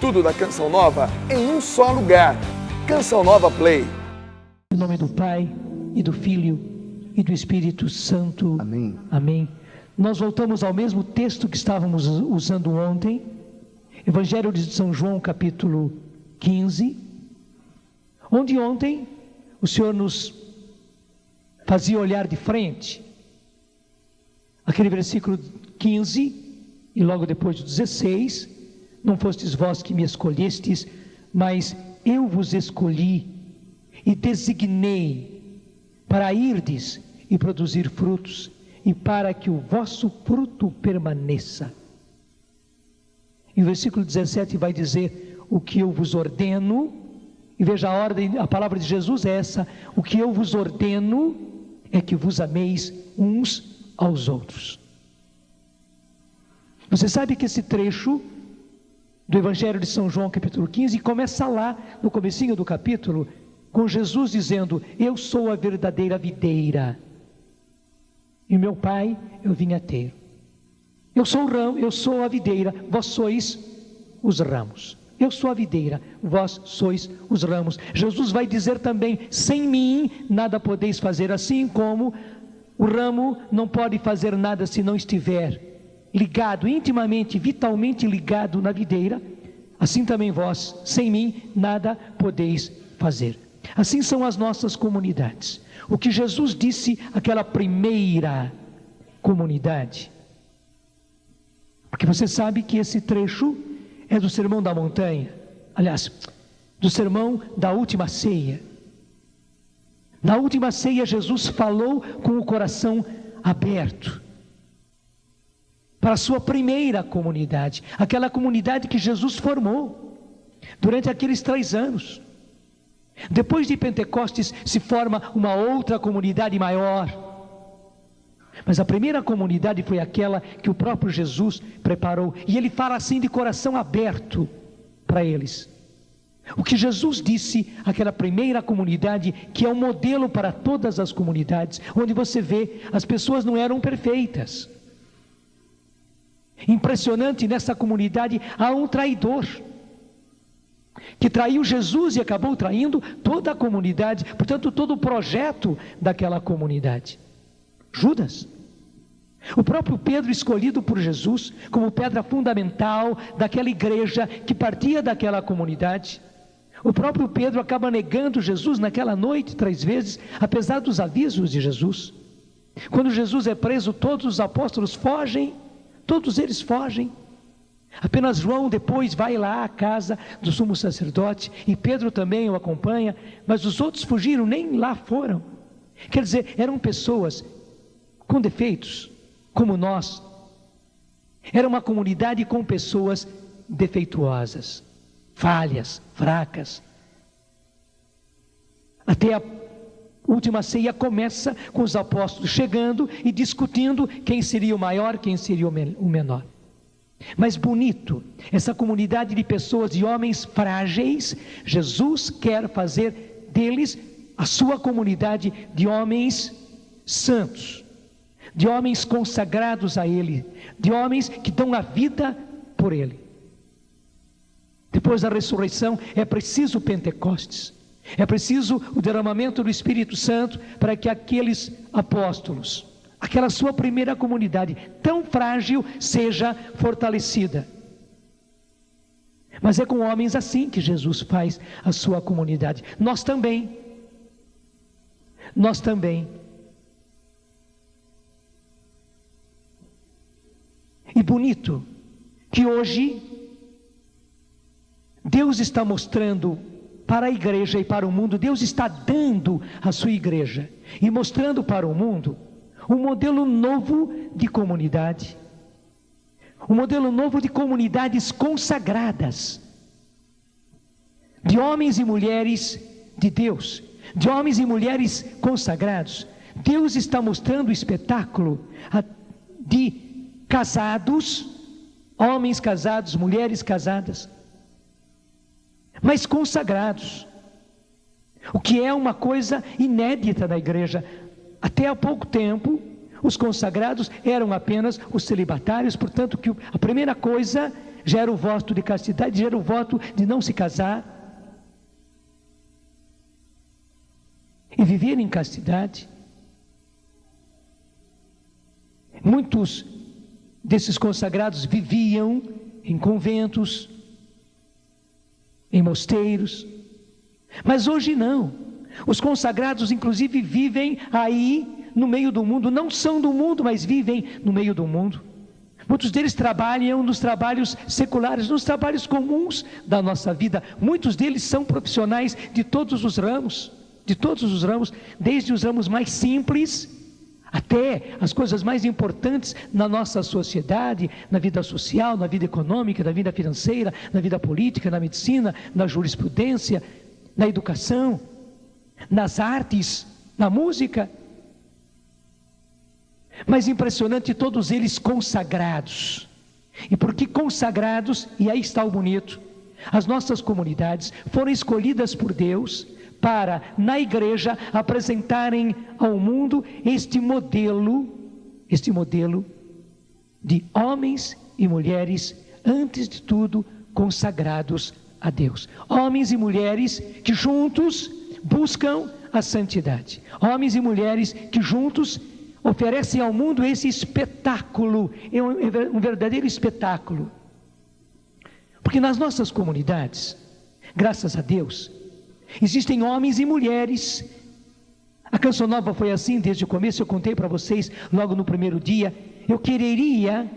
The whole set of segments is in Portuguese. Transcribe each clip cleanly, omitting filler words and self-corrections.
tudo da Canção Nova em um só lugar. Canção Nova Play. Em nome do Pai, e do Filho, e do Espírito Santo. Amém. Amém. Nós voltamos ao mesmo texto que estávamos usando ontem, Evangelho de São João, capítulo 15, onde ontem o Senhor nos fazia olhar de frente aquele versículo 15, e logo depois do 16, não fostes vós que me escolhestes, mas eu vos escolhi e designei para irdes e produzir frutos, e para que o vosso fruto permaneça. E o versículo 17 vai dizer: o que eu vos ordeno, e veja a ordem, a palavra de Jesus é essa: o que eu vos ordeno é que vos ameis uns aos outros. Você sabe que esse trecho do Evangelho de São João, capítulo 15, começa lá no comecinho do capítulo, com Jesus dizendo: eu sou a verdadeira videira, e meu Pai é o vinhateiro. Eu sou o ramo, eu sou a videira, vós sois os ramos. Eu sou a videira, vós sois os ramos. Jesus vai dizer também: sem mim nada podeis fazer, assim como o ramo não pode fazer nada se não estiver ligado, intimamente, vitalmente ligado na videira, assim também vós, sem mim nada podeis fazer. Assim são as nossas comunidades. O que Jesus disse àquela primeira comunidade, porque você sabe que esse trecho é do Sermão da Montanha, aliás, do Sermão da Última Ceia. Na Última Ceia, Jesus falou com o coração aberto para a sua primeira comunidade, aquela comunidade que Jesus formou durante aqueles 3 anos. Depois de Pentecostes se forma uma outra comunidade maior, mas a primeira comunidade foi aquela que o próprio Jesus preparou, e ele fala assim de coração aberto para eles. O que Jesus disse àquela primeira comunidade, que é um modelo para todas as comunidades, onde você vê, as pessoas não eram perfeitas. Impressionante, nessa comunidade há um traidor, que traiu Jesus e acabou traindo toda a comunidade, portanto todo o projeto daquela comunidade. Judas, o próprio Pedro, escolhido por Jesus como pedra fundamental daquela igreja que partia daquela comunidade. O próprio Pedro acaba negando Jesus naquela noite 3 vezes, apesar dos avisos de Jesus. Quando Jesus é preso, todos os apóstolos fogem, todos eles fogem. Apenas João depois vai lá à casa do sumo sacerdote, e Pedro também o acompanha, mas os outros fugiram, nem lá foram. Quer dizer, eram pessoas com defeitos, como nós. Era uma comunidade com pessoas defeituosas, falhas, fracas. Até a última ceia começa com os apóstolos chegando e discutindo quem seria o maior, quem seria o menor. Mas bonito, essa comunidade de pessoas, de homens frágeis, Jesus quer fazer deles a sua comunidade de homens santos, de homens consagrados a Ele, de homens que dão a vida por Ele. Depois da ressurreição é preciso Pentecostes, é preciso o derramamento do Espírito Santo para que aqueles apóstolos, aquela sua primeira comunidade tão frágil, seja fortalecida. Mas é com homens assim que Jesus faz a sua comunidade. Nós também. E bonito que hoje Deus está mostrando para a igreja e para o mundo, Deus está dando a sua igreja e mostrando para o mundo um modelo novo de comunidade, um modelo novo de comunidades consagradas, de homens e mulheres de Deus, de homens e mulheres consagrados. Deus está mostrando o espetáculo de casados, homens casados, mulheres casadas, mas consagrados, o que é uma coisa inédita na igreja. Até há pouco tempo, os consagrados eram apenas os celibatários, portanto que a primeira coisa gera o voto de castidade, gera o voto de não se casar. E viver em castidade. Muitos desses consagrados viviam em conventos, em mosteiros, mas hoje não. Os consagrados inclusive vivem aí no meio do mundo, não são do mundo, mas vivem no meio do mundo. Muitos deles trabalham nos trabalhos seculares, nos trabalhos comuns da nossa vida. Muitos deles são profissionais de todos os ramos, desde os ramos mais simples até as coisas mais importantes na nossa sociedade, na vida social, na vida econômica, na vida financeira, na vida política, na medicina, na jurisprudência, na educação, nas artes, na música. Mas impressionante, todos eles consagrados. E por que consagrados? E aí está o bonito. As nossas comunidades foram escolhidas por Deus para, na igreja, apresentarem ao mundo este modelo de homens e mulheres, antes de tudo, consagrados a Deus. Homens e mulheres que juntos buscam a santidade. Homens e mulheres que juntos oferecem ao mundo esse espetáculo, um verdadeiro espetáculo. Porque nas nossas comunidades, graças a Deus, existem homens e mulheres. A Canção Nova foi assim desde o começo. Eu contei para vocês logo no primeiro dia. Eu quereria,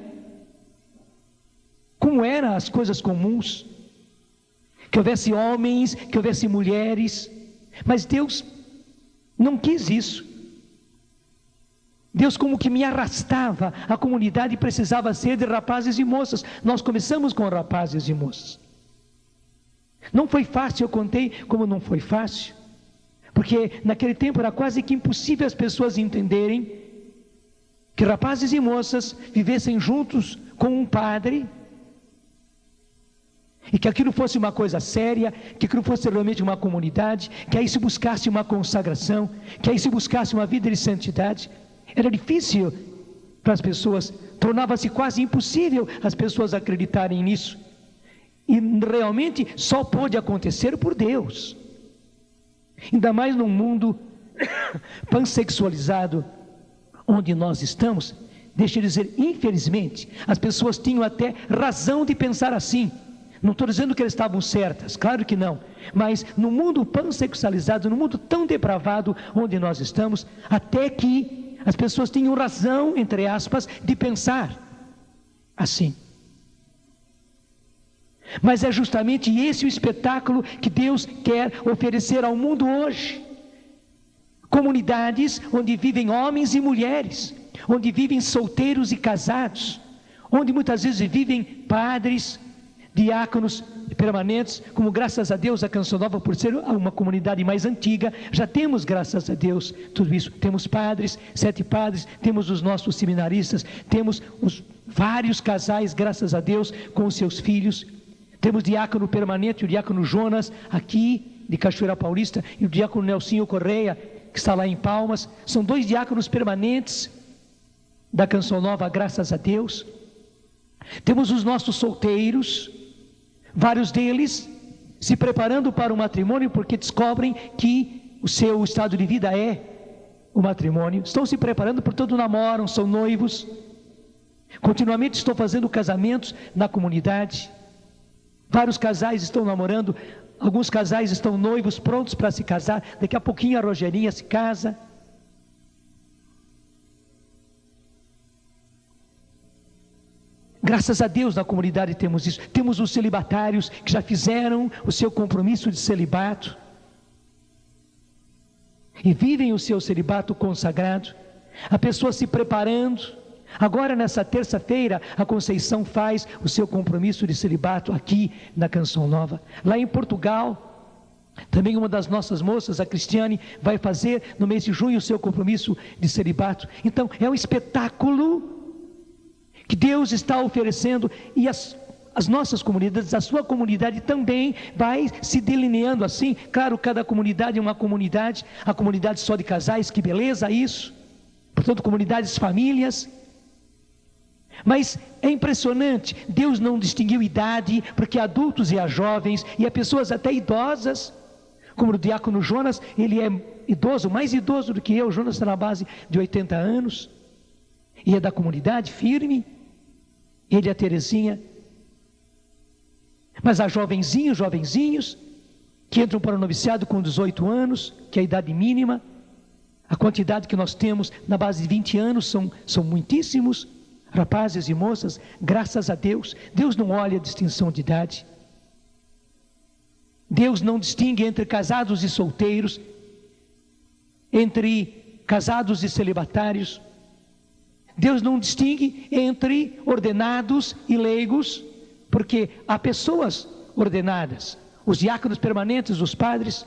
como eram as coisas comuns, que houvesse homens, que houvesse mulheres, mas Deus não quis isso. Deus como que me arrastava. A comunidade precisava ser de rapazes e moças. Nós começamos com rapazes e moças. Não foi fácil, eu contei como não foi fácil, porque naquele tempo era quase que impossível as pessoas entenderem que rapazes e moças vivessem juntos com um padre, e que aquilo fosse uma coisa séria, que aquilo fosse realmente uma comunidade, que aí se buscasse uma consagração, que aí se buscasse uma vida de santidade. Era difícil para as pessoas, tornava-se quase impossível as pessoas acreditarem nisso. E realmente só pôde acontecer por Deus. Ainda mais num mundo pansexualizado onde nós estamos. Deixa eu dizer, infelizmente, as pessoas tinham até razão de pensar assim. Não estou dizendo que elas estavam certas, claro que não. Mas no mundo pansexualizado, no mundo tão depravado onde nós estamos, até que as pessoas tinham razão, entre aspas, de pensar assim. Mas é justamente esse o espetáculo que Deus quer oferecer ao mundo hoje. Comunidades onde vivem homens e mulheres, onde vivem solteiros e casados, onde muitas vezes vivem padres, diáconos permanentes, como graças a Deus a Canção Nova, por ser uma comunidade mais antiga, já temos, graças a Deus, tudo isso. Temos padres, 7 padres, temos os nossos seminaristas, temos os vários casais, graças a Deus, com os seus filhos. Temos diácono permanente, o diácono Jonas, aqui de Cachoeira Paulista, e o diácono Nelsinho Correia, que está lá em Palmas. São 2 diáconos permanentes da Canção Nova, graças a Deus. Temos os nossos solteiros, vários deles se preparando para o matrimônio, porque descobrem que o seu estado de vida é o matrimônio. Estão se preparando, portanto namoram, são noivos. Continuamente estão fazendo casamentos na comunidade. Vários casais estão namorando, alguns casais estão noivos, prontos para se casar. Daqui a pouquinho a Rogerinha se casa. Graças a Deus na comunidade temos isso. Temos os celibatários que já fizeram o seu compromisso de celibato e vivem o seu celibato consagrado. A pessoa se preparando. Agora nessa terça-feira a Conceição faz o seu compromisso de celibato aqui na Canção Nova. Lá em Portugal, também uma das nossas moças, a Cristiane, vai fazer no mês de junho o seu compromisso de celibato. Então é um espetáculo que Deus está oferecendo, e as nossas comunidades, a sua comunidade também vai se delineando assim. Claro, cada comunidade é uma comunidade, a comunidade só de casais, que beleza isso. Portanto, comunidades, famílias. Mas é impressionante, Deus não distinguiu idade, porque há adultos e há jovens, e há pessoas até idosas, como o diácono Jonas, ele é idoso, mais idoso do que eu. Jonas está na base de 80 anos, e é da comunidade, firme. Ele e a Terezinha. Mas há jovenzinhos, que entram para o noviciado com 18 anos, que é a idade mínima. A quantidade que nós temos na base de 20 anos são muitíssimos. Rapazes e moças, graças a Deus, Deus não olha a distinção de idade. Deus não distingue entre casados e solteiros, entre casados e celibatários. Deus não distingue entre ordenados e leigos, porque há pessoas ordenadas, os diáconos permanentes, os padres,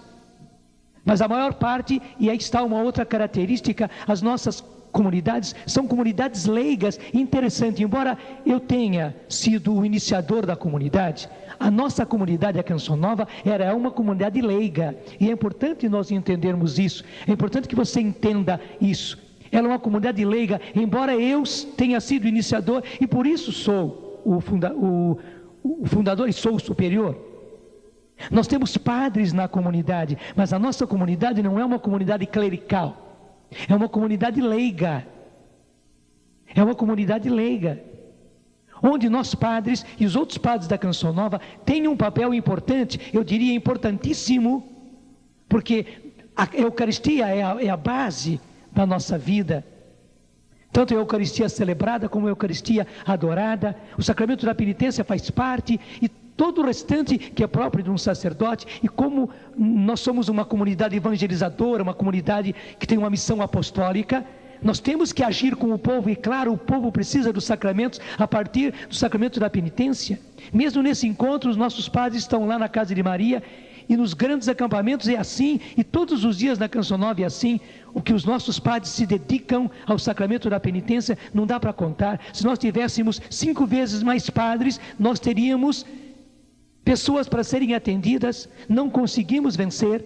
mas a maior parte, e aí está uma outra característica, as nossas comunidades são comunidades leigas. Interessante, embora eu tenha sido o iniciador da comunidade, a nossa comunidade, a Canção Nova, é uma comunidade leiga, e é importante nós entendermos isso, é importante que você entenda isso. Ela é uma comunidade leiga, embora eu tenha sido o iniciador, e por isso sou o fundador e sou o superior. Nós temos padres na comunidade, mas a nossa comunidade não é uma comunidade clerical. É uma comunidade leiga. É uma comunidade leiga, onde nós padres e os outros padres da Canção Nova têm um papel importante, eu diria importantíssimo, porque a Eucaristia é a base da nossa vida. Tanto a Eucaristia celebrada como a Eucaristia adorada, o sacramento da penitência faz parte, e todo o restante que é próprio de um sacerdote. E como nós somos uma comunidade evangelizadora, uma comunidade que tem uma missão apostólica, nós temos que agir com o povo, e claro, o povo precisa dos sacramentos a partir do sacramento da penitência. Mesmo nesse encontro, os nossos padres estão lá na casa de Maria, e nos grandes acampamentos é assim, e todos os dias na Canção Nova é assim. O que os nossos padres se dedicam ao sacramento da penitência não dá para contar. Se nós tivéssemos 5 vezes mais padres, nós teríamos pessoas para serem atendidas. Não conseguimos vencer,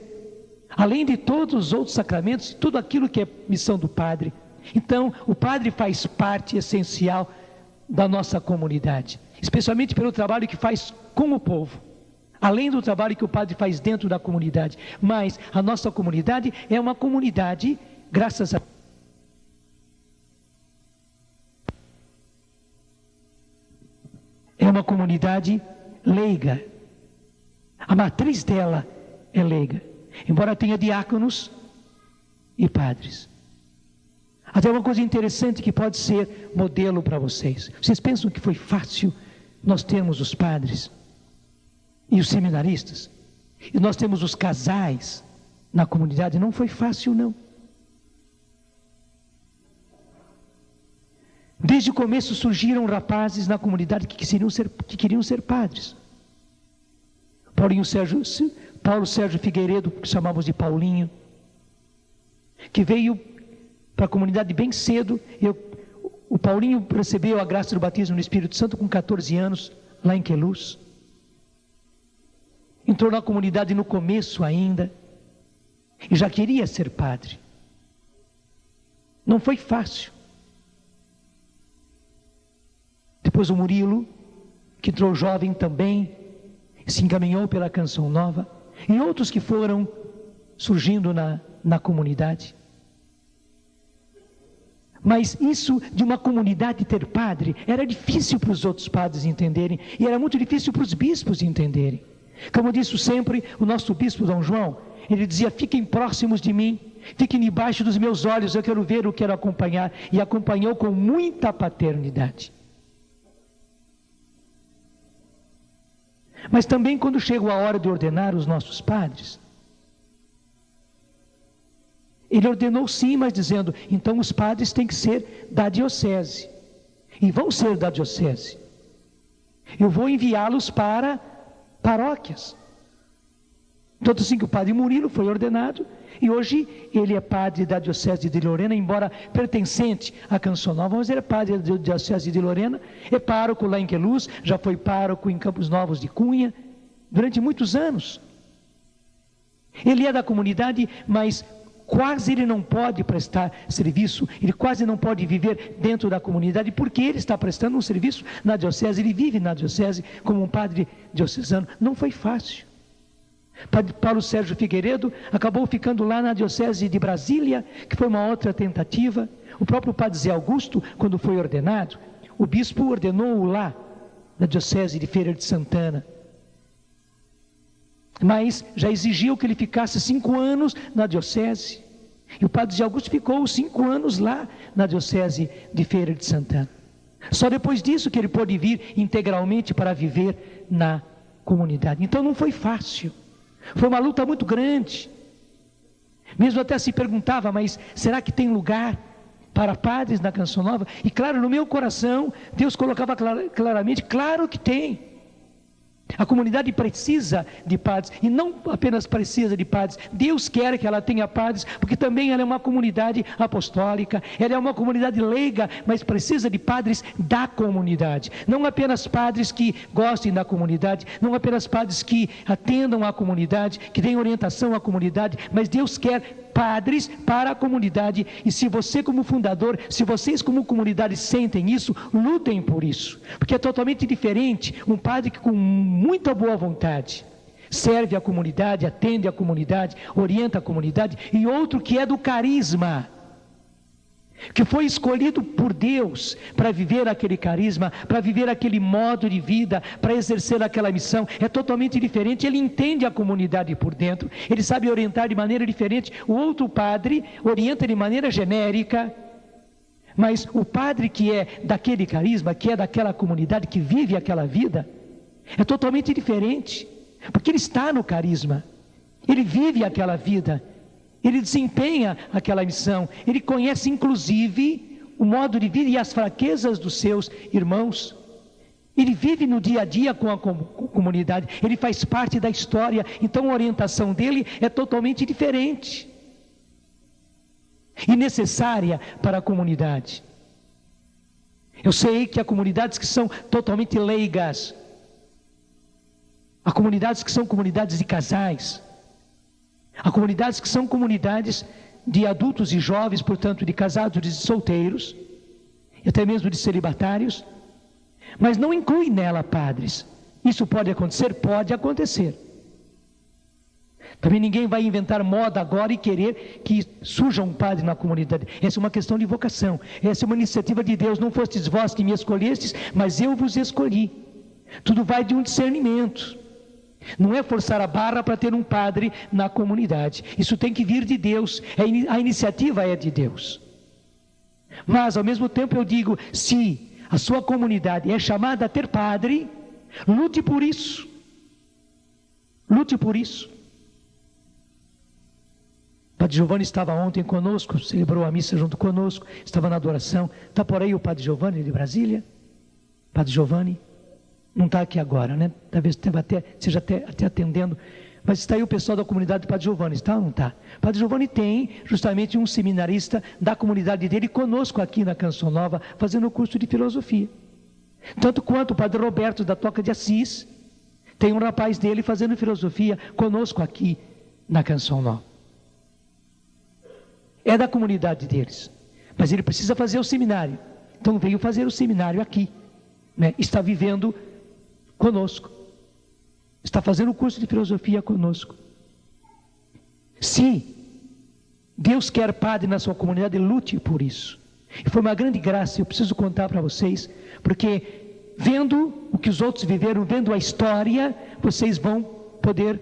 além de todos os outros sacramentos, tudo aquilo que é missão do padre. Então, o padre faz parte essencial da nossa comunidade, especialmente pelo trabalho que faz com o povo, além do trabalho que o padre faz dentro da comunidade. Mas a nossa comunidade é uma comunidade, graças a é uma comunidade leiga. A matriz dela é leiga, embora tenha diáconos e padres. Até uma coisa interessante que pode ser modelo para vocês. Vocês pensam que foi fácil nós termos os padres e os seminaristas, e nós temos os casais na comunidade? Não foi fácil, não. Desde o começo surgiram rapazes na comunidade que queriam ser padres. Paulo Sérgio Figueiredo, que chamamos de Paulinho, que veio para a comunidade bem cedo. O Paulinho recebeu a graça do batismo no Espírito Santo com 14 anos, lá em Queluz. Entrou na comunidade no começo ainda, e já queria ser padre. Não foi fácil. Depois o Murilo, que entrou jovem também, se encaminhou pela Canção Nova, e outros que foram surgindo na comunidade. Mas isso de uma comunidade ter padre, era difícil para os outros padres entenderem, e era muito difícil para os bispos entenderem. Como disse sempre o nosso bispo Dom João, ele dizia: fiquem próximos de mim, fiquem debaixo dos meus olhos, eu quero ver, eu quero acompanhar. E acompanhou com muita paternidade. Mas também quando chegou a hora de ordenar os nossos padres, ele ordenou sim, mas dizendo: então os padres têm que ser da diocese, e vão ser da diocese. Eu vou enviá-los para paróquias. Tanto assim que o padre Murilo foi ordenado, e hoje ele é padre da diocese de Lorena, embora pertencente à Canção Nova, mas ele é padre da diocese de Lorena, é pároco lá em Queluz, já foi pároco em Campos Novos de Cunha, durante muitos anos. Ele é da comunidade, mas quase ele não pode prestar serviço, ele quase não pode viver dentro da comunidade, porque ele está prestando um serviço na diocese, ele vive na diocese como um padre diocesano. Não foi fácil. Padre Paulo Sérgio Figueiredo acabou ficando lá na diocese de Brasília, que foi uma outra tentativa. O próprio Padre Zé Augusto, quando foi ordenado, o bispo ordenou-o lá, na diocese de Feira de Santana. Mas já exigiu que ele ficasse 5 anos na diocese. E o Padre Zé Augusto ficou 5 anos lá na diocese de Feira de Santana. Só depois disso que ele pôde vir integralmente para viver na comunidade. Então não foi fácil. Foi uma luta muito grande. Mesmo até se perguntava, mas será que tem lugar para padres na Canção Nova? E claro, no meu coração, Deus colocava claramente, claro que tem. A comunidade precisa de padres, e não apenas precisa de padres, Deus quer que ela tenha padres, porque também ela é uma comunidade apostólica, ela é uma comunidade leiga, mas precisa de padres da comunidade, não apenas padres que gostem da comunidade, não apenas padres que atendam à comunidade, que deem orientação à comunidade, mas Deus quer padres para a comunidade. E se você como fundador, se vocês como comunidade sentem isso, lutem por isso, porque é totalmente diferente um padre que com muita boa vontade serve a comunidade, atende a comunidade, orienta a comunidade, e outro que é do carisma, que foi escolhido por Deus para viver aquele carisma, para viver aquele modo de vida, para exercer aquela missão. É totalmente diferente. Ele entende a comunidade por dentro, ele sabe orientar de maneira diferente. O outro padre orienta de maneira genérica, mas o padre que é daquele carisma, que é daquela comunidade, que vive aquela vida, é totalmente diferente, porque ele está no carisma, ele vive aquela vida, ele desempenha aquela missão, ele conhece inclusive o modo de vida e as fraquezas dos seus irmãos, ele vive no dia a dia com a comunidade, ele faz parte da história, então a orientação dele é totalmente diferente e necessária para a comunidade. Eu sei que há comunidades que são totalmente leigas, há comunidades que são comunidades de casais, há comunidades que são comunidades de adultos e jovens, portanto de casados e solteiros, e até mesmo de celibatários, mas não inclui nela padres. Isso pode acontecer? Pode acontecer. Também ninguém vai inventar moda agora e querer que surja um padre na comunidade. Essa é uma questão de vocação, essa é uma iniciativa de Deus. Não fostes vós que me escolhestes, mas eu vos escolhi. Tudo vai de um discernimento. Não é forçar a barra para ter um padre na comunidade. Isso tem que vir de Deus. A iniciativa é de Deus. Mas ao mesmo tempo eu digo, se a sua comunidade é chamada a ter padre, lute por isso. Lute por isso. Padre Giovanni estava ontem conosco, celebrou a missa junto conosco, estava na adoração. Está por aí o Padre Giovanni de Brasília? Padre Giovanni? Não está aqui agora, né? Talvez seja até atendendo. Mas está aí o pessoal da comunidade do Padre Giovanni, está ou não está? Padre Giovanni tem justamente um seminarista da comunidade dele conosco aqui na Canção Nova, fazendo o curso de filosofia. Tanto quanto o Padre Roberto da Toca de Assis, tem um rapaz dele fazendo filosofia conosco aqui na Canção Nova. É da comunidade deles, mas ele precisa fazer o seminário. Então veio fazer o seminário aqui, né? Está vivendo conosco, está fazendo o curso de filosofia conosco. Se Deus quer padre na sua comunidade, lute por isso. E foi uma grande graça, eu preciso contar para vocês, porque vendo o que os outros viveram, vendo a história, vocês vão poder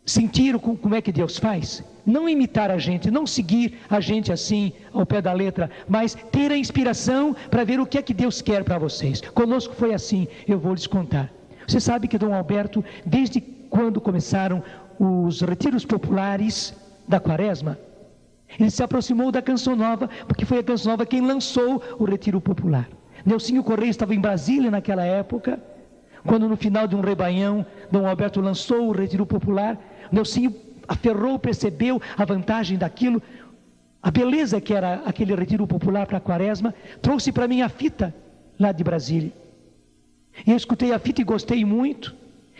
sentir como é que Deus faz. Não imitar a gente, não seguir a gente assim ao pé da letra, mas ter a inspiração para ver o que é que Deus quer para vocês. Conosco foi assim, eu vou lhes contar. Você sabe que Dom Alberto, desde quando começaram os retiros populares da Quaresma, ele se aproximou da Canção Nova, porque foi a Canção Nova quem lançou o retiro popular. Nelsinho Correia estava em Brasília naquela época, quando no final de um rebanhão, Dom Alberto lançou o retiro popular. Nelsinho aferrou, percebeu a vantagem daquilo, a beleza que era aquele retiro popular para a Quaresma, trouxe para mim a fita lá de Brasília. E eu escutei a fita e gostei muito.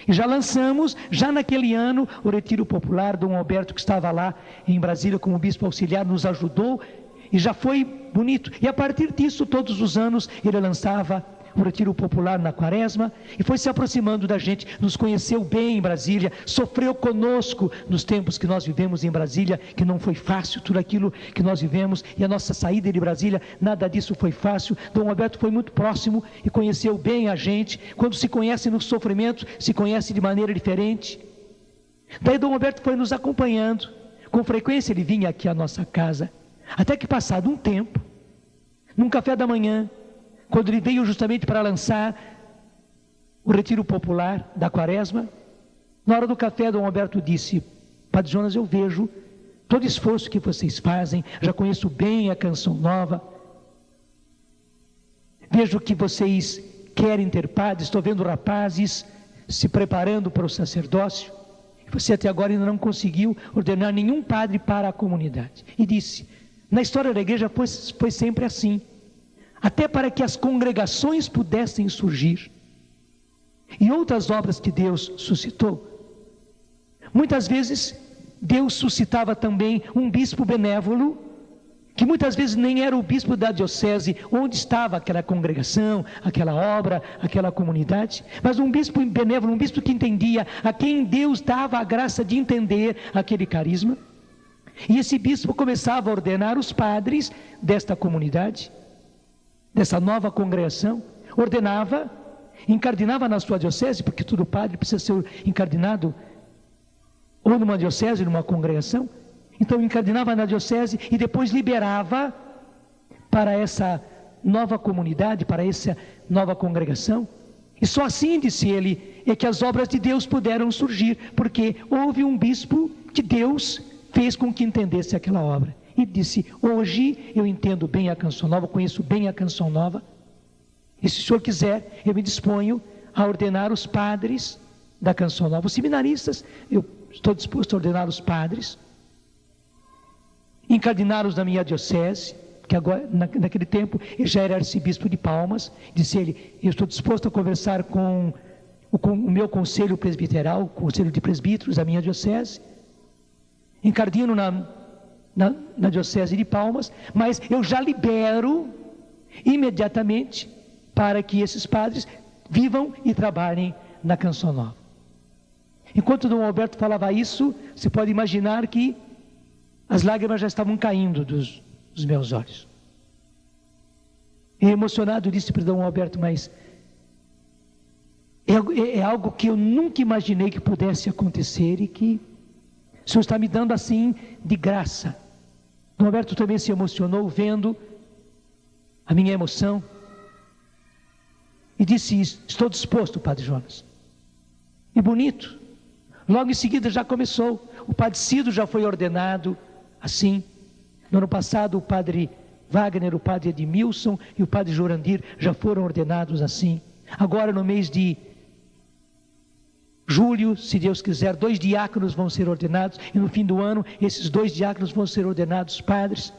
E já lançamos, já naquele ano, o Retiro Popular. Dom Alberto, que estava lá em Brasília como bispo auxiliar, nos ajudou e já foi bonito. E a partir disso, todos os anos, ele lançava o Retiro Popular na Quaresma e foi se aproximando da gente, nos conheceu bem em Brasília, sofreu conosco nos tempos que nós vivemos em Brasília, que não foi fácil tudo aquilo que nós vivemos, e a nossa saída de Brasília, nada disso foi fácil. Dom Alberto foi muito próximo e conheceu bem a gente. Quando se conhece nos sofrimentos, se conhece de maneira diferente. Daí Dom Alberto foi nos acompanhando, com frequência ele vinha aqui à nossa casa, até que passado um tempo, num café da manhã, quando ele veio justamente para lançar o Retiro Popular da Quaresma, na hora do café, Dom Alberto disse: Padre Jonas, eu vejo todo o esforço que vocês fazem, já conheço bem a Canção Nova, vejo que vocês querem ter padres, estou vendo rapazes se preparando para o sacerdócio, e você até agora ainda não conseguiu ordenar nenhum padre para a comunidade. E disse: na história da igreja foi sempre assim, até para que as congregações pudessem surgir, e outras obras que Deus suscitou. Muitas vezes Deus suscitava também um bispo benévolo, que muitas vezes nem era o bispo da diocese onde estava aquela congregação, aquela obra, aquela comunidade, mas um bispo benévolo, um bispo que entendia, a quem Deus dava a graça de entender aquele carisma. E esse bispo começava a ordenar os padres desta comunidade, dessa nova congregação, ordenava, incardinava na sua diocese, porque todo padre precisa ser incardinado ou numa diocese, ou numa congregação. Então incardinava na diocese e depois liberava para essa nova comunidade, para essa nova congregação. E só assim, disse ele, é que as obras de Deus puderam surgir, porque houve um bispo que Deus fez com que entendesse aquela obra. E disse: hoje eu entendo bem a Canção Nova, conheço bem a Canção Nova, e se o senhor quiser, eu me disponho a ordenar os padres da Canção Nova. Os seminaristas, eu estou disposto a ordenar os padres, incardiná-los na minha diocese, que agora, naquele tempo, ele já era arcebispo de Palmas. Disse ele: eu estou disposto a conversar com o meu conselho presbiteral, o conselho de presbíteros da minha diocese, incardino na diocese de Palmas, mas eu já libero imediatamente para que esses padres vivam e trabalhem na Canção Nova. Enquanto Dom Alberto falava isso, você pode imaginar que as lágrimas já estavam caindo dos meus olhos. E emocionado disse para Dom Alberto: mas é algo que eu nunca imaginei que pudesse acontecer e que o Senhor está me dando assim de graça. Dom Alberto também se emocionou vendo a minha emoção e disse: estou disposto, Padre Jonas. E bonito, logo em seguida já começou. O Padre Cido já foi ordenado assim. No ano passado o Padre Wagner, o Padre Edmilson e o Padre Jorandir já foram ordenados assim. Agora no mês de julho, se Deus quiser, 2 diáconos vão ser ordenados, e no fim do ano, esses 2 diáconos vão ser ordenados padres.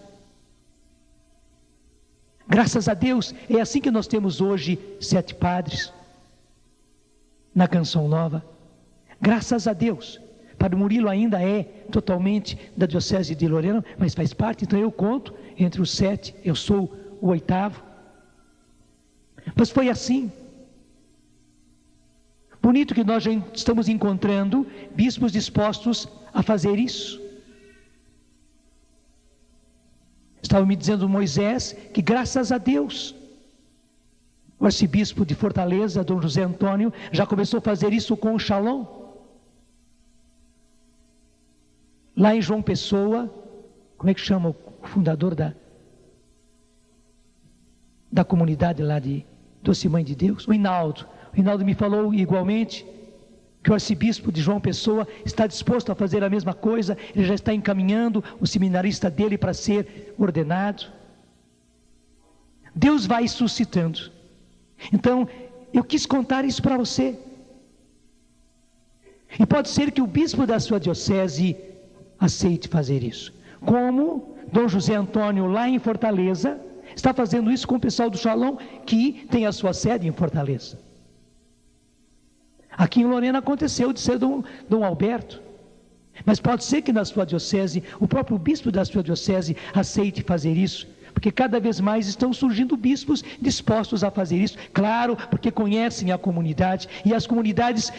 Graças a Deus, é assim que nós temos hoje 7 padres na Canção Nova. Graças a Deus. Padre Murilo ainda é totalmente da diocese de Lorena, mas faz parte, então eu conto entre os 7, eu sou o 8º. Mas foi assim. Bonito que nós já estamos encontrando bispos dispostos a fazer isso. Estava me dizendo Moisés que, graças a Deus, o arcebispo de Fortaleza, Dom José Antônio, já começou a fazer isso com o Shalom. Lá em João Pessoa, como é que chama o fundador da comunidade lá de Doce Mãe de Deus? O Hinaldo. O Hinaldo me falou igualmente que o arcebispo de João Pessoa está disposto a fazer a mesma coisa. Ele já está encaminhando o seminarista dele para ser ordenado. Deus vai suscitando. Então, eu quis contar isso para você. E pode ser que o bispo da sua diocese aceite fazer isso. Como Dom José Antônio, lá em Fortaleza, está fazendo isso com o pessoal do Shalom, que tem a sua sede em Fortaleza. Aqui em Lorena aconteceu de ser Dom Alberto. Mas pode ser que na sua diocese, o próprio bispo da sua diocese aceite fazer isso. Porque cada vez mais estão surgindo bispos dispostos a fazer isso. Claro, porque conhecem a comunidade. E as comunidades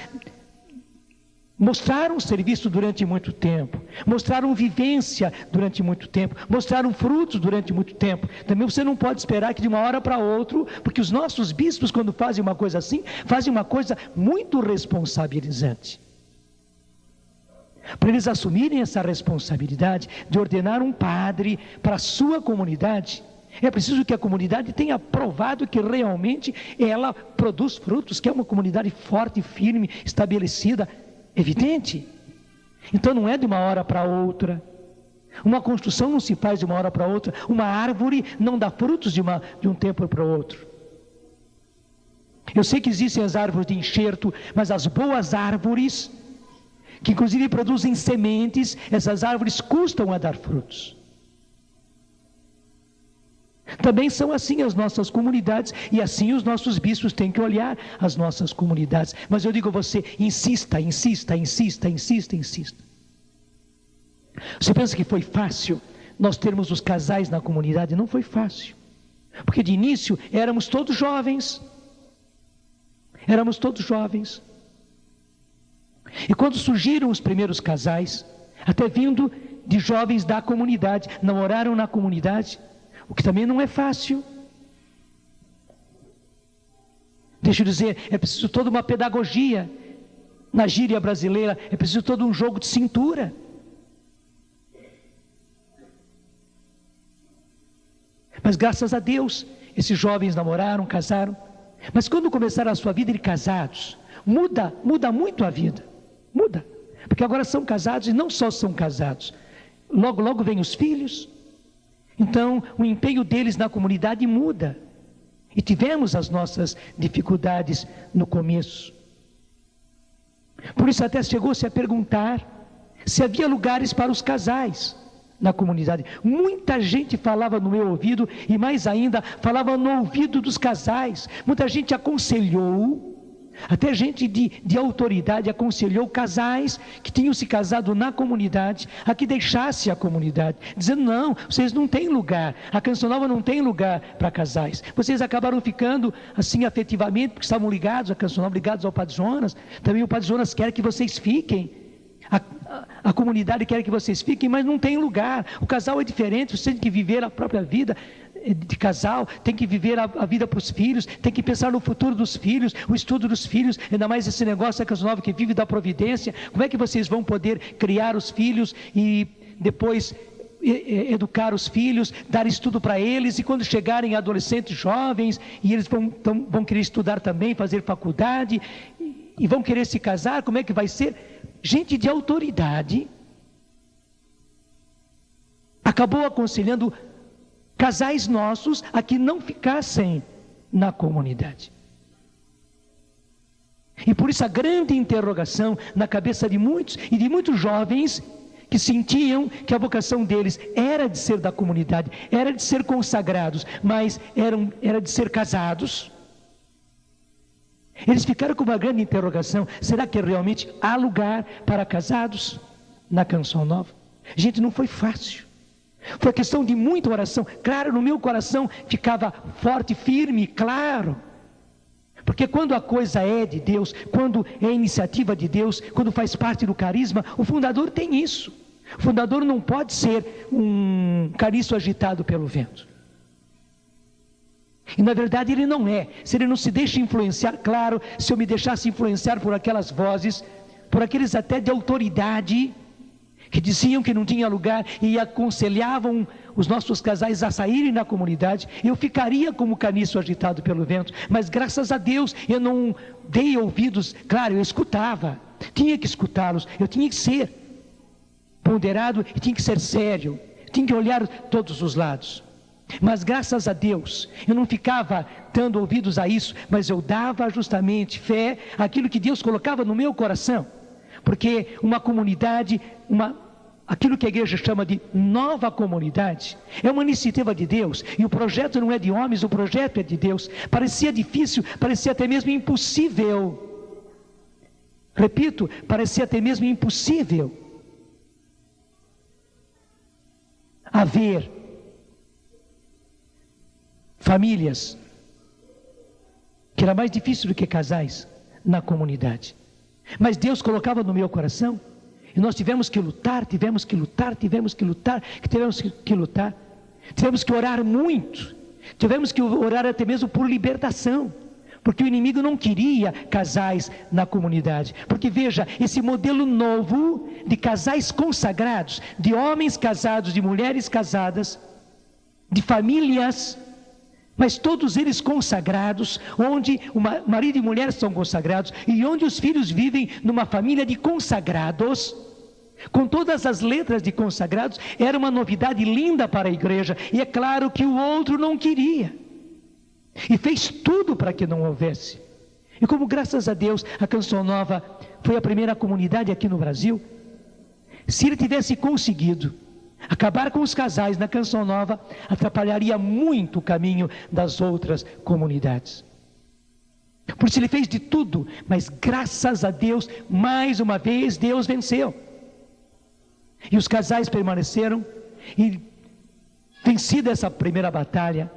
mostraram serviço durante muito tempo. Mostraram vivência durante muito tempo. Mostraram frutos durante muito tempo. Também você não pode esperar que de uma hora para outra, porque os nossos bispos, quando fazem uma coisa assim, fazem uma coisa muito responsabilizante. Para eles assumirem essa responsabilidade de ordenar um padre para a sua comunidade, é preciso que a comunidade tenha provado que realmente ela produz frutos, que é uma comunidade forte, firme, estabelecida, evidente. Então não é de uma hora para outra. Uma construção não se faz de uma hora para outra. Uma árvore não dá frutos de um tempo para o outro. Eu sei que existem as árvores de enxerto, mas as boas árvores, que inclusive produzem sementes, essas árvores custam a dar frutos. Também são assim as nossas comunidades, e assim os nossos bispos têm que olhar as nossas comunidades. Mas eu digo a você, insista. Você pensa que foi fácil nós termos os casais na comunidade? Não foi fácil, porque de início éramos todos jovens. E quando surgiram os primeiros casais, até vindo de jovens da comunidade, namoraram na comunidade, o que também não é fácil. Deixa eu dizer, é preciso toda uma pedagogia. Na gíria brasileira, é preciso todo um jogo de cintura. Mas graças a Deus, esses jovens namoraram, casaram. Mas quando começaram a sua vida de casados, muda muito a vida. Muda, porque agora são casados e não só são casados. Logo vem os filhos. Então o empenho deles na comunidade muda. E tivemos as nossas dificuldades no começo. Por isso até chegou-se a perguntar se havia lugares para os casais na comunidade. Muita gente falava no meu ouvido, e mais ainda, falava no ouvido dos casais. Muita gente aconselhou, até gente de autoridade aconselhou casais que tinham se casado na comunidade a que deixasse a comunidade, dizendo: não, vocês não têm lugar, a Canção Nova não tem lugar para casais. Vocês acabaram ficando assim afetivamente, porque estavam ligados à Canção Nova, ligados ao Padre Jonas. Também o Padre Jonas quer que vocês fiquem, a comunidade quer que vocês fiquem, mas não tem lugar. O casal é diferente, você tem que viver a própria vida de casal, tem que viver a vida para os filhos, tem que pensar no futuro dos filhos, o estudo dos filhos, ainda mais esse negócio da Canção Nova que vive da providência. Como é que vocês vão poder criar os filhos e depois educar os filhos, dar estudo para eles, e quando chegarem adolescentes jovens, e eles vão querer estudar também, fazer faculdade, e vão querer se casar, como é que vai ser? Gente de autoridade acabou aconselhando casais nossos a que não ficassem na comunidade. E por isso a grande interrogação na cabeça de muitos, e de muitos jovens que sentiam que a vocação deles era de ser da comunidade, era de ser consagrados, mas era de ser casados. Eles ficaram com uma grande interrogação: será que realmente há lugar para casados na Canção Nova? Gente, não foi fácil. Foi questão de muita oração. Claro, no meu coração ficava forte, firme, claro. Porque quando a coisa é de Deus, quando é iniciativa de Deus, quando faz parte do carisma, o fundador tem isso. O fundador não pode ser um cariço agitado pelo vento. E na verdade ele não é. Se ele não se deixa influenciar, claro, se eu me deixasse influenciar por aquelas vozes, por aqueles até de autoridade, que diziam que não tinha lugar e aconselhavam os nossos casais a saírem da comunidade, eu ficaria como caniço agitado pelo vento. Mas graças a Deus eu não dei ouvidos. Claro, eu escutava, tinha que escutá-los, eu tinha que ser ponderado e tinha que ser sério, tinha que olhar todos os lados. Mas graças a Deus eu não ficava dando ouvidos a isso, mas eu dava justamente fé àquilo que Deus colocava no meu coração. Porque uma comunidade, aquilo que a igreja chama de nova comunidade, é uma iniciativa de Deus, e o projeto não é de homens, o projeto é de Deus. Parecia difícil, parecia até mesmo impossível Repito, parecia até mesmo impossível haver famílias que era mais difícil do que casais na comunidade. Mas Deus colocava no meu coração, e nós tivemos que lutar, tivemos que orar muito, tivemos que orar até mesmo por libertação, porque o inimigo não queria casais na comunidade. Porque veja, esse modelo novo de casais consagrados, de homens casados, de mulheres casadas, de famílias, mas todos eles consagrados, onde o marido e mulher são consagrados, e onde os filhos vivem numa família de consagrados, com todas as letras de consagrados, era uma novidade linda para a igreja, e é claro que o outro não queria, e fez tudo para que não houvesse. E como graças a Deus a Canção Nova foi a primeira comunidade aqui no Brasil, se ele tivesse conseguido acabar com os casais na Canção Nova, atrapalharia muito o caminho das outras comunidades. Por isso ele fez de tudo, mas graças a Deus, mais uma vez Deus venceu. E os casais permaneceram, e vencida essa primeira batalha,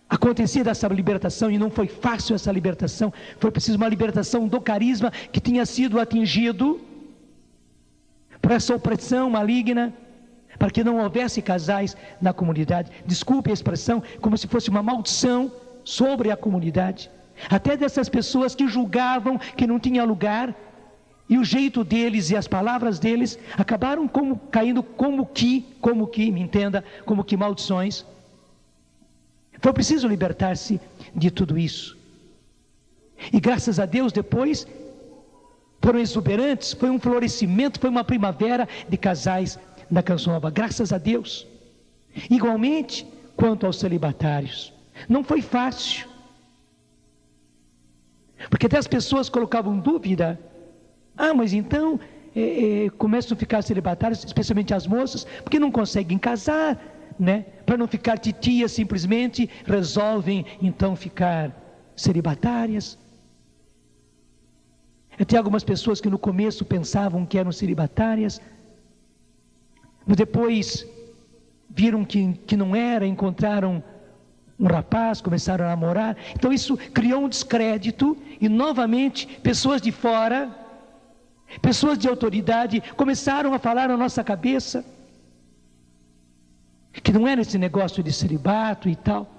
acontecida essa libertação, e não foi fácil essa libertação, foi preciso uma libertação do carisma que tinha sido atingido por essa opressão maligna, para que não houvesse casais na comunidade. Desculpe a expressão, como se fosse uma maldição sobre a comunidade, até dessas pessoas que julgavam que não tinha lugar, e o jeito deles e as palavras deles acabaram caindo como que, me entenda, como que maldições. Foi preciso libertar-se de tudo isso, e graças a Deus depois foram exuberantes, foi um florescimento, foi uma primavera de casais na Canção Nova, graças a Deus. Igualmente quanto aos celibatários, não foi fácil, porque até as pessoas colocavam dúvida: mas então começam a ficar celibatários, especialmente as moças, porque não conseguem casar, né? Para não ficar titias, simplesmente resolvem então ficar celibatárias. Até algumas pessoas que no começo pensavam que eram celibatárias, mas depois viram que não era, encontraram um rapaz, começaram a namorar. Então isso criou um descrédito, e novamente pessoas de fora, pessoas de autoridade, começaram a falar na nossa cabeça que não era esse negócio de celibato e tal.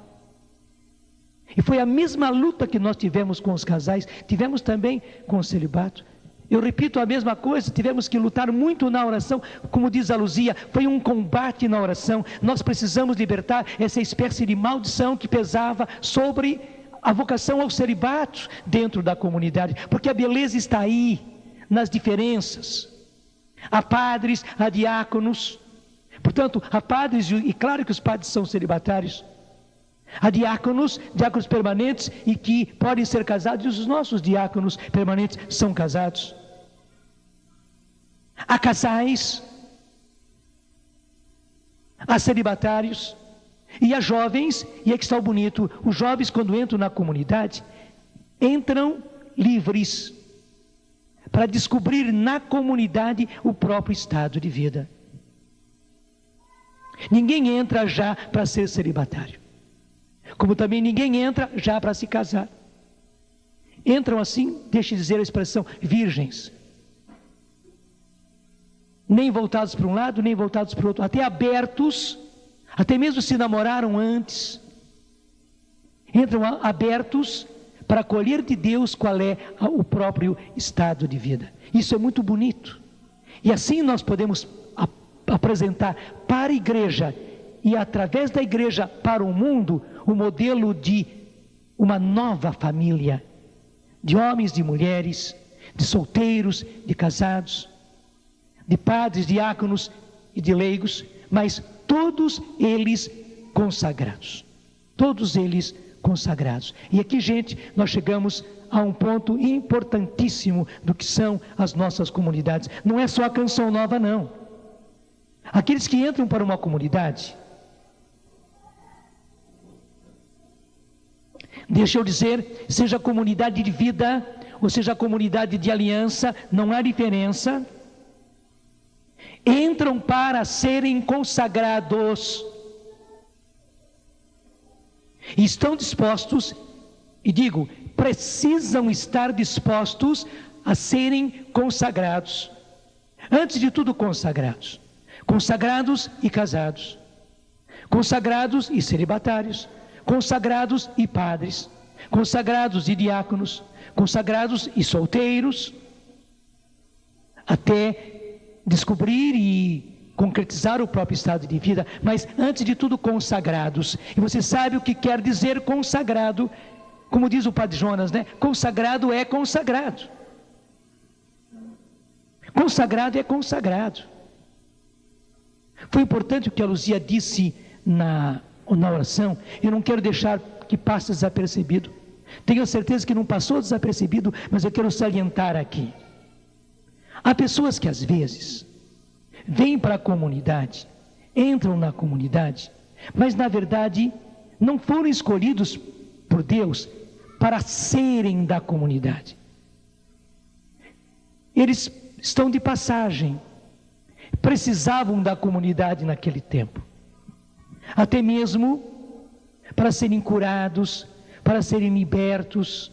E foi a mesma luta que nós tivemos com os casais, tivemos também com o celibato. Eu repito a mesma coisa, tivemos que lutar muito na oração, como diz a Luzia, foi um combate na oração. Nós precisamos libertar essa espécie de maldição que pesava sobre a vocação ao celibato dentro da comunidade, porque a beleza está aí, nas diferenças. Há padres, há diáconos, portanto, há padres, e claro que os padres são celibatários. Há diáconos permanentes e que podem ser casados, e os nossos diáconos permanentes são casados. Há casais, há celibatários, e há jovens, e é que está o bonito: os jovens, quando entram na comunidade, entram livres para descobrir na comunidade o próprio estado de vida. Ninguém entra já para ser celibatário, como também ninguém entra já para se casar. Entram assim, deixe dizer a expressão, virgens, nem voltados para um lado, nem voltados para o outro, até abertos, até mesmo se namoraram antes, entram abertos para acolher de Deus qual é o próprio estado de vida. Isso é muito bonito, e assim nós podemos apresentar para a igreja, e através da igreja para o mundo, o modelo de uma nova família, de homens, de mulheres, de solteiros, de casados, de padres, diáconos e de leigos, mas todos eles consagrados. Todos eles consagrados. E aqui, gente, nós chegamos a um ponto importantíssimo do que são as nossas comunidades. Não é só a Canção Nova, não. Aqueles que entram para uma comunidade, deixa eu dizer, seja comunidade de vida ou seja, a comunidade de aliança, não há diferença, entram para serem consagrados. E estão dispostos, e digo, precisam estar dispostos a serem consagrados. Antes de tudo, consagrados. Consagrados e casados. Consagrados e celibatários. Consagrados e padres. Consagrados e diáconos. Consagrados e solteiros. Até descobrir e concretizar o próprio estado de vida, mas antes de tudo consagrados. E você sabe o que quer dizer consagrado, como diz o Padre Jonas, né? Consagrado é consagrado. Consagrado é consagrado. Foi importante o que a Luzia disse na oração. Eu não quero deixar que passe desapercebido. Tenho certeza que não passou desapercebido, mas eu quero salientar aqui. Há pessoas que às vezes vêm para a comunidade, entram na comunidade, mas na verdade não foram escolhidos por Deus para serem da comunidade. Eles estão de passagem, precisavam da comunidade naquele tempo, até mesmo para serem curados, para serem libertos,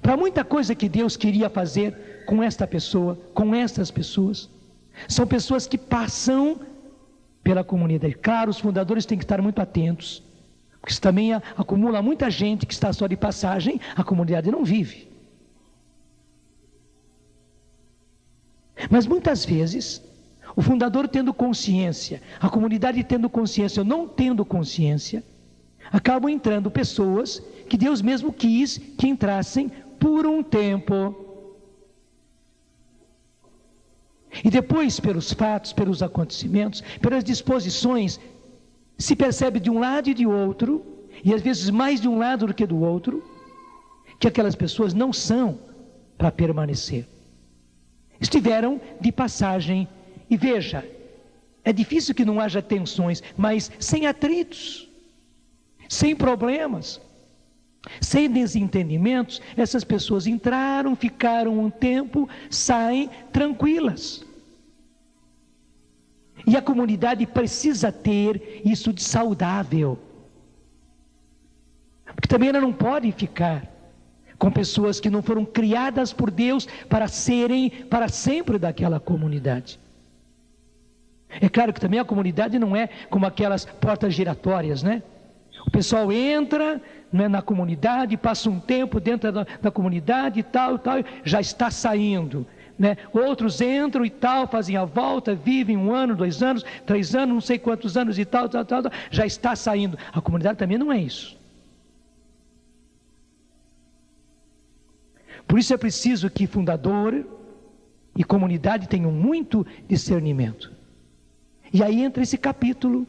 para muita coisa que Deus queria fazer com esta pessoa, com estas pessoas. São pessoas que passam pela comunidade. Claro, os fundadores têm que estar muito atentos, porque se também acumula muita gente que está só de passagem, a comunidade não vive. Mas muitas vezes, o fundador tendo consciência, a comunidade tendo consciência ou não tendo consciência, acabam entrando pessoas que Deus mesmo quis que entrassem por um tempo. E depois, pelos fatos, pelos acontecimentos, pelas disposições, se percebe de um lado e de outro, e às vezes mais de um lado do que do outro, que aquelas pessoas não são para permanecer. Estiveram de passagem, e veja, é difícil que não haja tensões, mas sem atritos, sem problemas, sem desentendimentos, essas pessoas entraram, ficaram um tempo, saem tranquilas. E a comunidade precisa ter isso de saudável. Porque também ela não pode ficar com pessoas que não foram criadas por Deus para serem para sempre daquela comunidade. É claro que também a comunidade não é como aquelas portas giratórias, né? O pessoal entra, né, na comunidade, passa um tempo dentro da comunidade e tal, já está saindo, né? Outros entram e tal, fazem a volta, vivem 1 ano, 2 anos, 3 anos, não sei quantos anos e tal, já está saindo. A comunidade também não é isso. Por isso é preciso que fundador e comunidade tenham muito discernimento. E aí entra esse capítulo,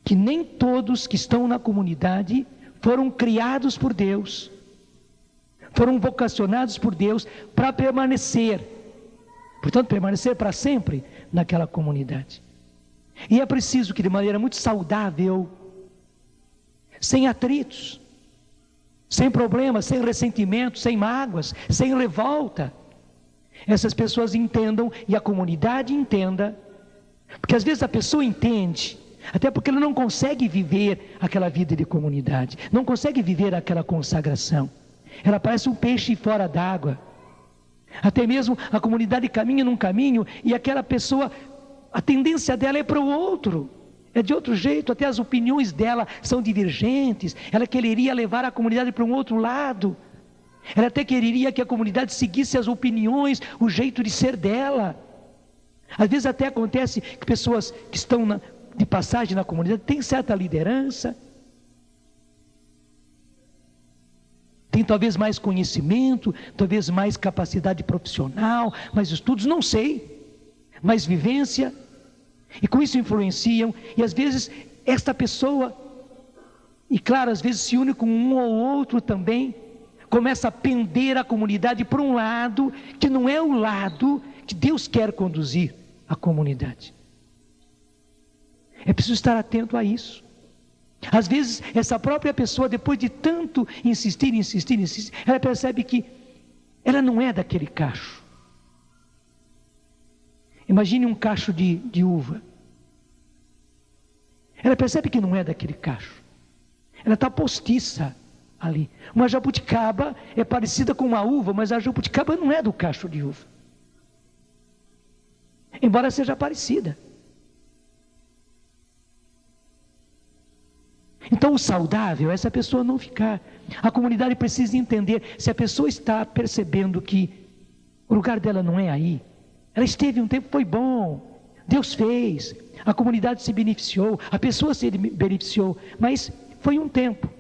que nem todos que estão na comunidade foram criados por Deus, foram vocacionados por Deus para permanecer, portanto permanecer para sempre naquela comunidade. E é preciso que de maneira muito saudável, sem atritos, sem problemas, sem ressentimento, sem mágoas, sem revolta, essas pessoas entendam e a comunidade entenda, porque às vezes a pessoa entende, até porque ela não consegue viver aquela vida de comunidade, não consegue viver aquela consagração. Ela parece um peixe fora d'água. Até mesmo a comunidade caminha num caminho e aquela pessoa, a tendência dela é para o outro, é de outro jeito, até as opiniões dela são divergentes. Ela quereria levar a comunidade para um outro lado. Ela até quereria que a comunidade seguisse as opiniões, o jeito de ser dela. Às vezes até acontece que pessoas que estão de passagem na comunidade têm certa liderança, tem talvez mais conhecimento, talvez mais capacidade profissional, mais estudos, não sei, mais vivência, e com isso influenciam, e às vezes esta pessoa, e claro, às vezes se une com um ou outro também, começa a pender a comunidade para um lado, que não é o lado que Deus quer conduzir a comunidade. É preciso estar atento a isso. Às vezes, essa própria pessoa, depois de tanto insistir, ela percebe que ela não é daquele cacho. Imagine um cacho de uva. Ela percebe que não é daquele cacho. Ela está postiça ali. Uma jabuticaba é parecida com uma uva, mas a jabuticaba não é do cacho de uva. Embora seja parecida. Então o saudável é essa pessoa não ficar. A comunidade precisa entender, se a pessoa está percebendo que o lugar dela não é aí, ela esteve um tempo, foi bom, Deus fez, a comunidade se beneficiou, a pessoa se beneficiou, mas foi um tempo.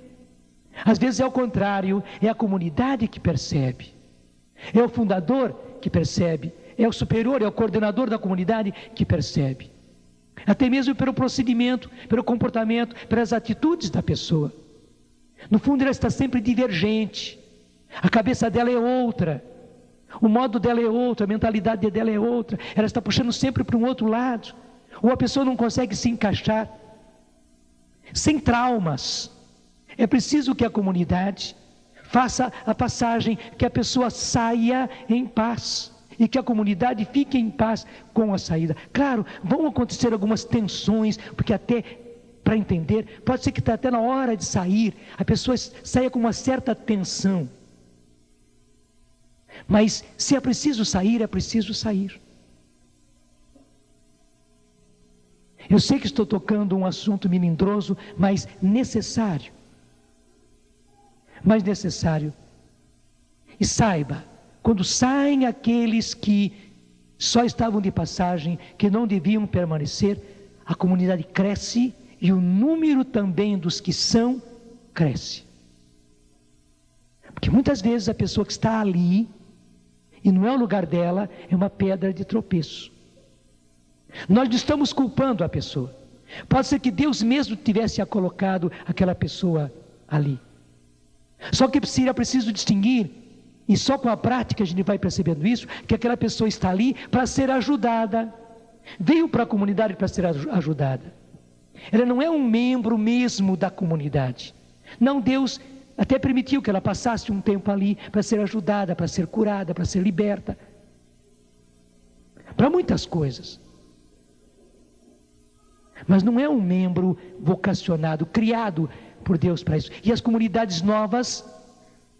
Às vezes é o contrário, é a comunidade que percebe, é o fundador que percebe, é o superior, é o coordenador da comunidade que percebe. Até mesmo pelo procedimento, pelo comportamento, pelas atitudes da pessoa. No fundo ela está sempre divergente, a cabeça dela é outra, o modo dela é outro, a mentalidade dela é outra, ela está puxando sempre para um outro lado, ou a pessoa não consegue se encaixar. Sem traumas, é preciso que a comunidade faça a passagem, que a pessoa saia em paz, e que a comunidade fique em paz com a saída. Claro, vão acontecer algumas tensões, porque até para entender, pode ser que até na hora de sair, a pessoa saia com uma certa tensão. Mas se é preciso sair, é preciso sair. Eu sei que estou tocando um assunto melindroso, mas necessário. Mas necessário. E saiba, quando saem aqueles que só estavam de passagem, que não deviam permanecer, a comunidade cresce e o número também dos que são, cresce. Porque muitas vezes a pessoa que está ali, e não é o lugar dela, é uma pedra de tropeço. Nós não estamos culpando a pessoa. Pode ser que Deus mesmo tivesse colocado aquela pessoa ali. Só que seria preciso distinguir, e só com a prática a gente vai percebendo isso, que aquela pessoa está ali para ser ajudada. Veio para a comunidade para ser ajudada. Ela não é um membro mesmo da comunidade. Não, Deus até permitiu que ela passasse um tempo ali para ser ajudada, para ser curada, para ser liberta. Para muitas coisas. Mas não é um membro vocacionado, criado por Deus para isso. E as comunidades novas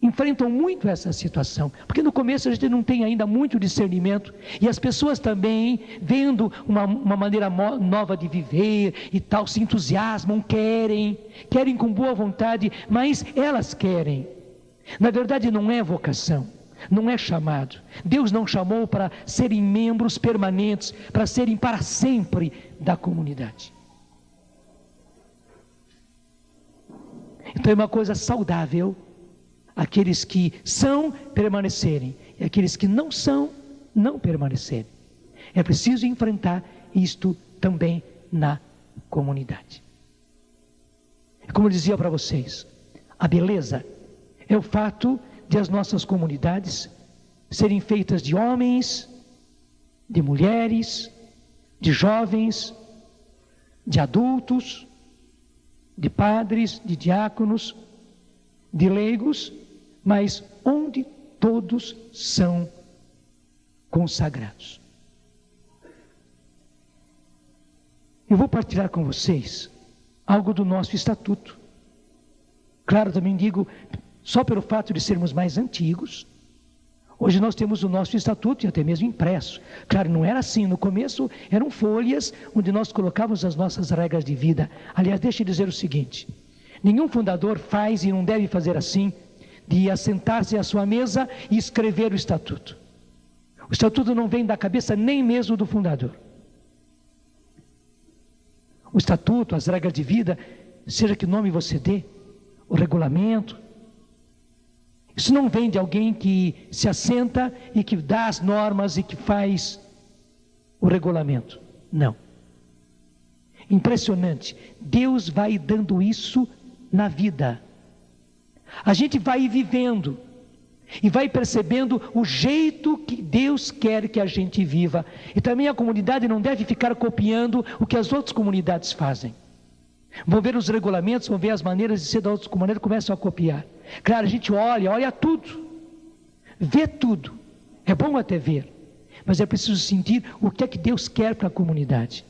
enfrentam muito essa situação, porque no começo a gente não tem ainda muito discernimento, e as pessoas também, vendo uma maneira nova de viver e tal, se entusiasmam, querem com boa vontade, mas elas querem. Na verdade não é vocação, não é chamado. Deus não chamou para serem membros permanentes, para serem para sempre da comunidade. Então é uma coisa saudável aqueles que são permanecerem e aqueles que não são, não permanecerem. É preciso enfrentar isto também na comunidade. Como eu dizia para vocês, a beleza é o fato de as nossas comunidades serem feitas de homens, de mulheres, de jovens, de adultos, de padres, de diáconos, de leigos, mas onde todos são consagrados. Eu vou partilhar com vocês algo do nosso estatuto. Claro, também digo, só pelo fato de sermos mais antigos, hoje nós temos o nosso estatuto e até mesmo impresso. Claro, não era assim, no começo eram folhas onde nós colocávamos as nossas regras de vida. Aliás, deixe eu dizer o seguinte, nenhum fundador faz e não deve fazer assim, de assentar-se à sua mesa e escrever o estatuto. O estatuto não vem da cabeça nem mesmo do fundador. O estatuto, as regras de vida, seja que nome você dê, o regulamento, isso não vem de alguém que se assenta e que dá as normas e que faz o regulamento. Não. Impressionante. Deus vai dando isso na vida. A gente vai vivendo e vai percebendo o jeito que Deus quer que a gente viva. E também a comunidade não deve ficar copiando o que as outras comunidades fazem. Vão ver os regulamentos, vão ver as maneiras de ser das outras comunidades, começam a copiar. Claro, a gente olha tudo. Ver tudo. É bom até ver, mas é preciso sentir o que é que Deus quer para a comunidade.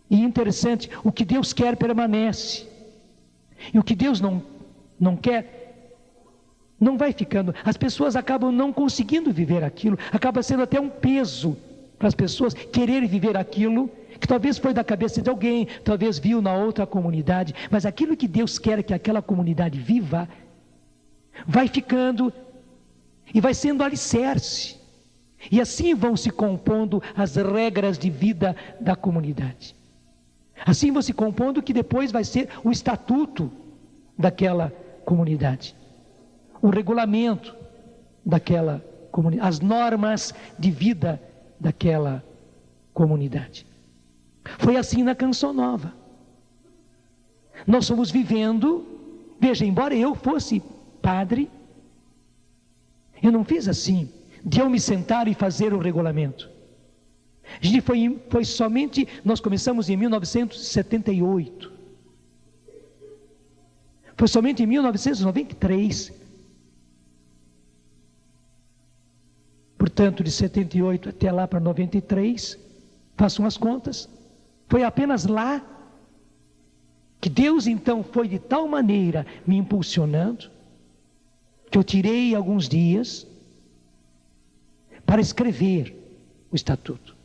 E interessante, o que Deus quer permanece. E o que Deus não quer, não vai ficando. As pessoas acabam não conseguindo viver aquilo, acaba sendo até um peso para as pessoas quererem viver aquilo, que talvez foi da cabeça de alguém, talvez viu na outra comunidade, mas aquilo que Deus quer que aquela comunidade viva, vai ficando e vai sendo alicerce. E assim vão se compondo as regras de vida da comunidade. Assim vão se compondo que depois vai ser o estatuto daquela comunidade, o regulamento daquela comunidade, as normas de vida daquela comunidade. Foi assim na Canção Nova. Nós fomos vivendo, veja, embora eu fosse padre, eu não fiz assim, de eu me sentar e fazer o regulamento. A gente foi somente, nós começamos em 1978. Foi somente em 1993. Portanto, de 78 até lá para 93, façam as contas, foi apenas lá que Deus então foi de tal maneira me impulsionando, que eu tirei alguns dias para escrever o estatuto.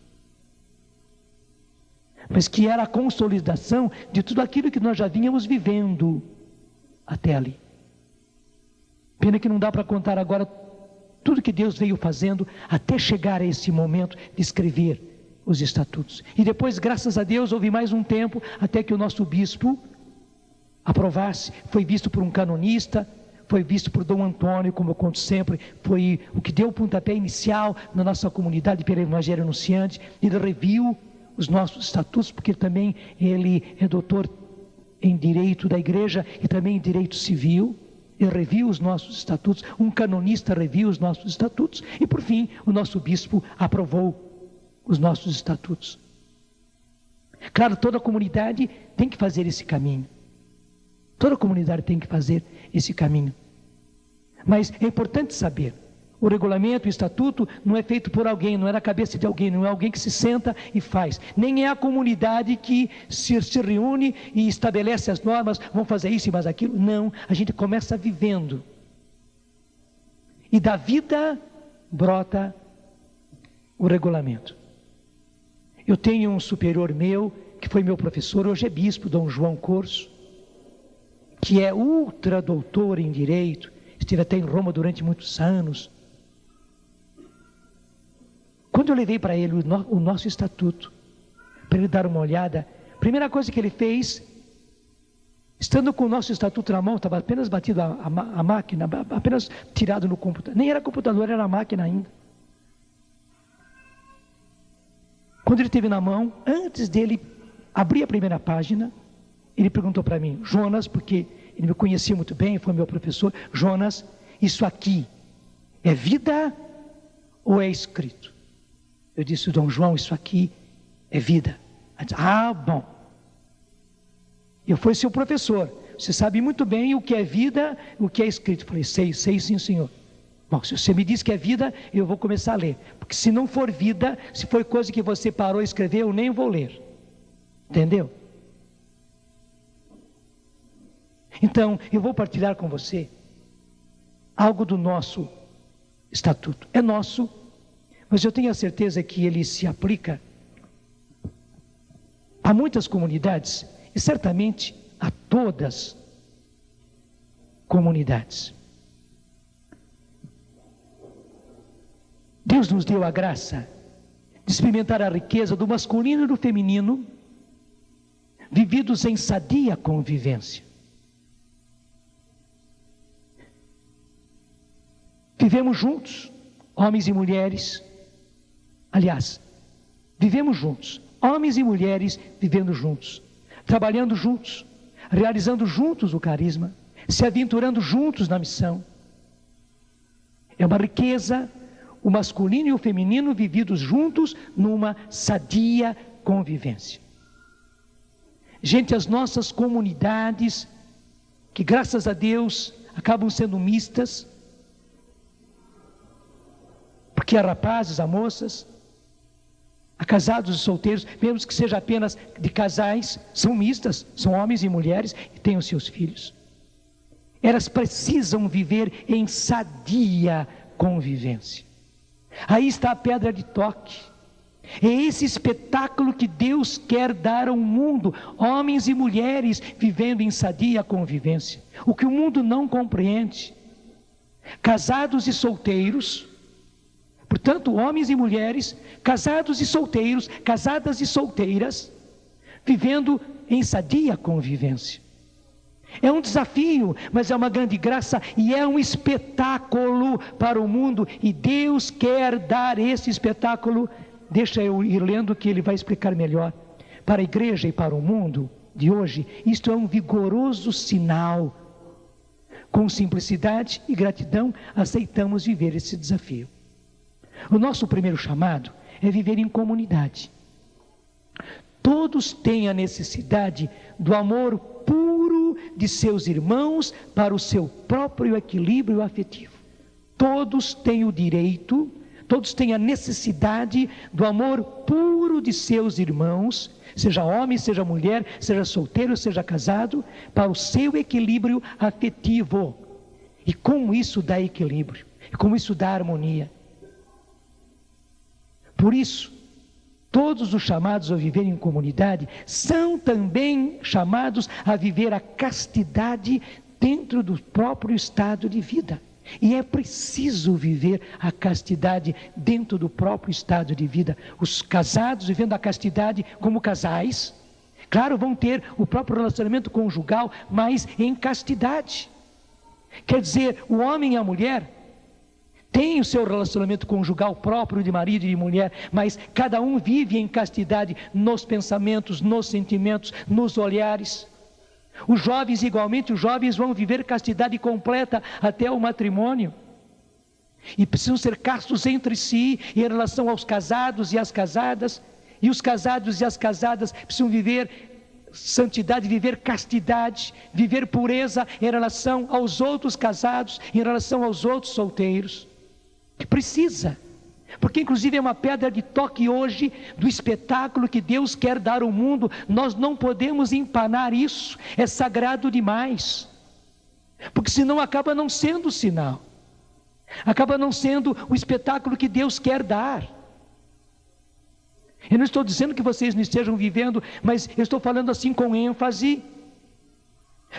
Mas que era a consolidação de tudo aquilo que nós já vínhamos vivendo até ali. Pena que não dá para contar agora tudo que Deus veio fazendo até chegar a esse momento de escrever os estatutos. E depois, graças a Deus, houve mais um tempo até que o nosso bispo aprovasse. Foi visto por um canonista, foi visto por Dom Antônio, como eu conto sempre, foi o que deu o pontapé inicial na nossa comunidade pelo Evangelho Anunciante. Ele reviu os nossos estatutos, porque também ele é doutor em direito da igreja e também em direito civil. Ele reviu os nossos estatutos, um canonista reviu os nossos estatutos e por fim o nosso bispo aprovou os nossos estatutos. Claro, toda a comunidade tem que fazer esse caminho. Toda a comunidade tem que fazer esse caminho. Mas é importante saber, o regulamento, o estatuto não é feito por alguém, não é na cabeça de alguém, não é alguém que se senta e faz. Nem é a comunidade que se reúne e estabelece as normas, vão fazer isso e mais aquilo. Não, a gente começa vivendo. E da vida brota o regulamento. Eu tenho um superior meu, que foi meu professor, hoje é bispo, Dom João Corso, que é ultra doutor em direito, esteve até em Roma durante muitos anos. Quando eu levei para ele o nosso estatuto, para ele dar uma olhada, a primeira coisa que ele fez, estando com o nosso estatuto na mão, estava apenas batido a máquina, apenas tirado no computador, nem era computador, era máquina ainda. Quando ele teve na mão, antes dele abrir a primeira página, ele perguntou para mim: Jonas, porque ele me conhecia muito bem, foi meu professor, Jonas, isso aqui é vida ou é escrito? Eu disse: Dom João, isso aqui é vida. Ele disse: ah, bom. Eu fui seu professor, você sabe muito bem o que é vida, o que é escrito. Eu falei: sei sim, senhor. Bom, se você me diz que é vida, eu vou começar a ler. Porque se não for vida, se for coisa que você parou a escrever, eu nem vou ler. Entendeu? Então, eu vou partilhar com você algo do nosso estatuto. É nosso, mas eu tenho a certeza que ele se aplica a muitas comunidades e certamente a todas comunidades. Deus nos deu a graça de experimentar a riqueza do masculino e do feminino, vividos em sadia convivência. Vivemos juntos, homens e mulheres. Aliás, vivemos juntos, homens e mulheres vivendo juntos, trabalhando juntos, realizando juntos o carisma, se aventurando juntos na missão. É uma riqueza, o masculino e o feminino vividos juntos numa sadia convivência. Gente, as nossas comunidades, que graças a Deus acabam sendo mistas, Porque há rapazes, há moças, há casados e solteiros, mesmo que seja apenas de casais, são mistas, são homens e mulheres e têm os seus filhos. Elas precisam viver em sadia convivência. Aí está a pedra de toque. É esse espetáculo que Deus quer dar ao mundo, homens e mulheres vivendo em sadia convivência. O que o mundo não compreende. Casados e solteiros, portanto, homens e mulheres, casados e solteiros, casadas e solteiras, vivendo em sadia convivência. É um desafio, mas é uma grande graça e é um espetáculo para o mundo. E Deus quer dar esse espetáculo. Deixa eu ir lendo que ele vai explicar melhor. Para a igreja e para o mundo de hoje, isto é um vigoroso sinal. Com simplicidade e gratidão, aceitamos viver esse desafio. O nosso primeiro chamado é viver em comunidade. Todos têm a necessidade do amor puro de seus irmãos para o seu próprio equilíbrio afetivo. Todos têm o direito, todos têm a necessidade do amor puro de seus irmãos, seja homem, seja mulher, seja solteiro, seja casado, para o seu equilíbrio afetivo. E como isso dá equilíbrio, e como isso dá harmonia. Por isso, todos os chamados a viver em comunidade são também chamados a viver a castidade dentro do próprio estado de vida. E é preciso viver a castidade dentro do próprio estado de vida. Os casados vivendo a castidade como casais, claro, vão ter o próprio relacionamento conjugal, mas em castidade. Quer dizer, o homem e a mulher tem o seu relacionamento conjugal próprio de marido e de mulher, mas cada um vive em castidade nos pensamentos, nos sentimentos, nos olhares. Os jovens igualmente, os jovens vão viver castidade completa até o matrimônio. E precisam ser castos entre si em relação aos casados e às casadas. E os casados e as casadas precisam viver santidade, viver castidade, viver pureza em relação aos outros casados, em relação aos outros solteiros. Precisa, porque inclusive é uma pedra de toque hoje do espetáculo que Deus quer dar ao mundo. Nós não podemos empanar isso, é sagrado demais, porque senão acaba não sendo o sinal, acaba não sendo o espetáculo que Deus quer dar. Eu não estou dizendo que vocês não estejam vivendo, mas eu estou falando assim com ênfase,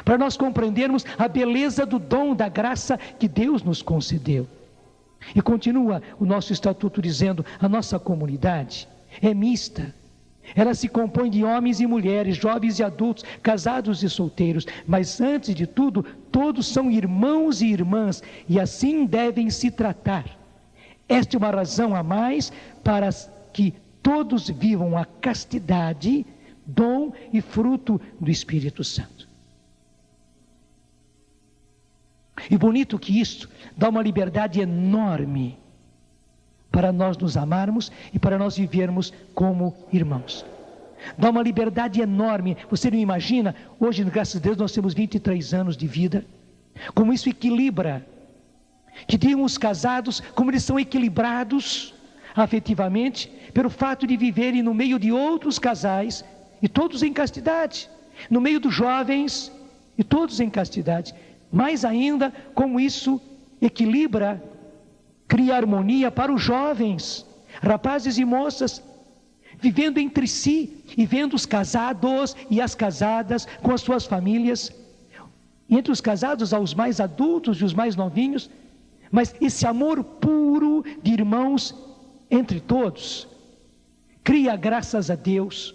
para nós compreendermos a beleza do dom da graça que Deus nos concedeu. E continua o nosso estatuto dizendo: a nossa comunidade é mista, ela se compõe de homens e mulheres, jovens e adultos, casados e solteiros, mas antes de tudo, todos são irmãos e irmãs, e assim devem se tratar. Esta é uma razão a mais para que todos vivam a castidade, dom e fruto do Espírito Santo. E bonito que isto dá uma liberdade enorme para nós nos amarmos e para nós vivermos como irmãos. Dá uma liberdade enorme. Você não imagina, hoje, graças a Deus, nós temos 23 anos de vida, como isso equilibra, que digam os casados, como eles são equilibrados afetivamente, pelo fato de viverem no meio de outros casais, e todos em castidade, no meio dos jovens, e todos em castidade. Mais ainda, como isso equilibra, cria harmonia para os jovens, rapazes e moças, vivendo entre si e vendo os casados e as casadas com as suas famílias. E entre os casados há os mais adultos e os mais novinhos, mas esse amor puro de irmãos entre todos cria, graças a Deus,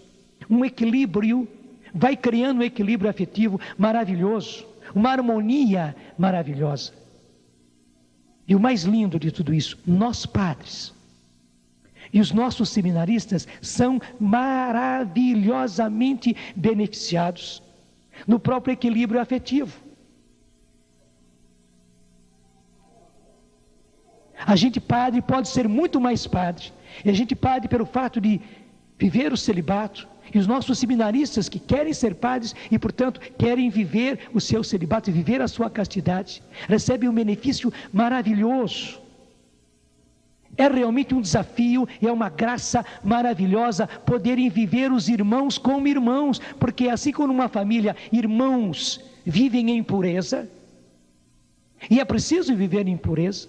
um equilíbrio, vai criando um equilíbrio afetivo maravilhoso, uma harmonia maravilhosa. E o mais lindo de tudo isso, nós padres e os nossos seminaristas são maravilhosamente beneficiados no próprio equilíbrio afetivo. A gente padre pode ser muito mais padre, e a gente padre pelo fato de viver o celibato, e os nossos seminaristas que querem ser padres e, portanto, querem viver o seu celibato e viver a sua castidade, recebem um benefício maravilhoso. É realmente um desafio, é uma graça maravilhosa poderem viver os irmãos como irmãos, porque assim como numa família, irmãos vivem em pureza, e é preciso viver em pureza.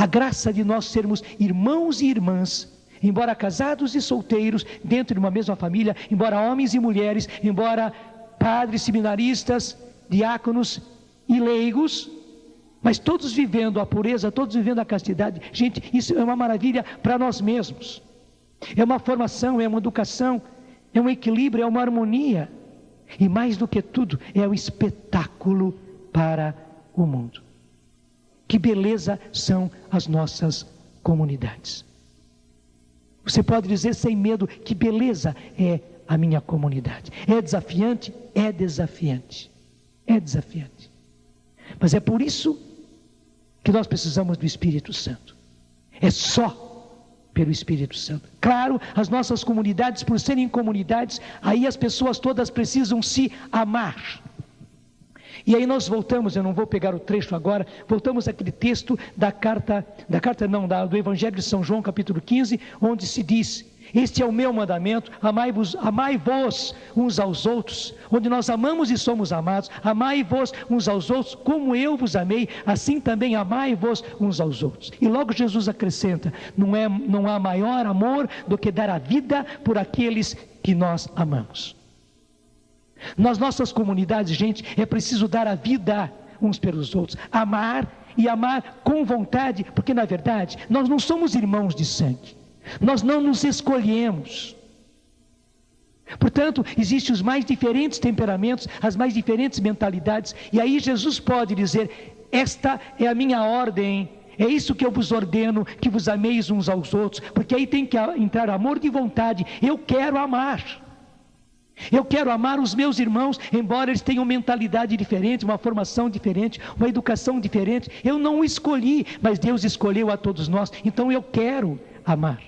A graça de nós sermos irmãos e irmãs, embora casados e solteiros, dentro de uma mesma família, embora homens e mulheres, embora padres, seminaristas, diáconos e leigos, mas todos vivendo a pureza, todos vivendo a castidade. Gente, isso é uma maravilha para nós mesmos. É uma formação, é uma educação, é um equilíbrio, é uma harmonia. E mais do que tudo, é um espetáculo para o mundo. Que beleza são as nossas comunidades. Você pode dizer sem medo, que beleza é a minha comunidade. É desafiante? É desafiante. É desafiante. Mas é por isso que nós precisamos do Espírito Santo. É só pelo Espírito Santo. Claro, as nossas comunidades, por serem comunidades, aí as pessoas todas precisam se amar. E aí nós voltamos, eu não vou pegar o trecho agora, voltamos àquele texto do Evangelho de São João, capítulo 15, onde se diz: este é o meu mandamento, amai-vos uns aos outros, onde nós amamos e somos amados, amai-vos uns aos outros, como eu vos amei, assim também amai-vos uns aos outros. E logo Jesus acrescenta: não há maior amor do que dar a vida por aqueles que nós amamos. Nas nossas comunidades, gente, é preciso dar a vida uns pelos outros, amar e amar com vontade, porque na verdade nós não somos irmãos de sangue. Nós não nos escolhemos. Portanto, existem os mais diferentes temperamentos, as mais diferentes mentalidades, e aí Jesus pode dizer: esta é a minha ordem, é isso que eu vos ordeno, que vos ameis uns aos outros, porque aí tem que entrar amor de vontade. Eu quero amar. Eu quero amar os meus irmãos, embora eles tenham mentalidade diferente, uma formação diferente, uma educação diferente. Eu não o escolhi, mas Deus escolheu a todos nós, então eu quero amar.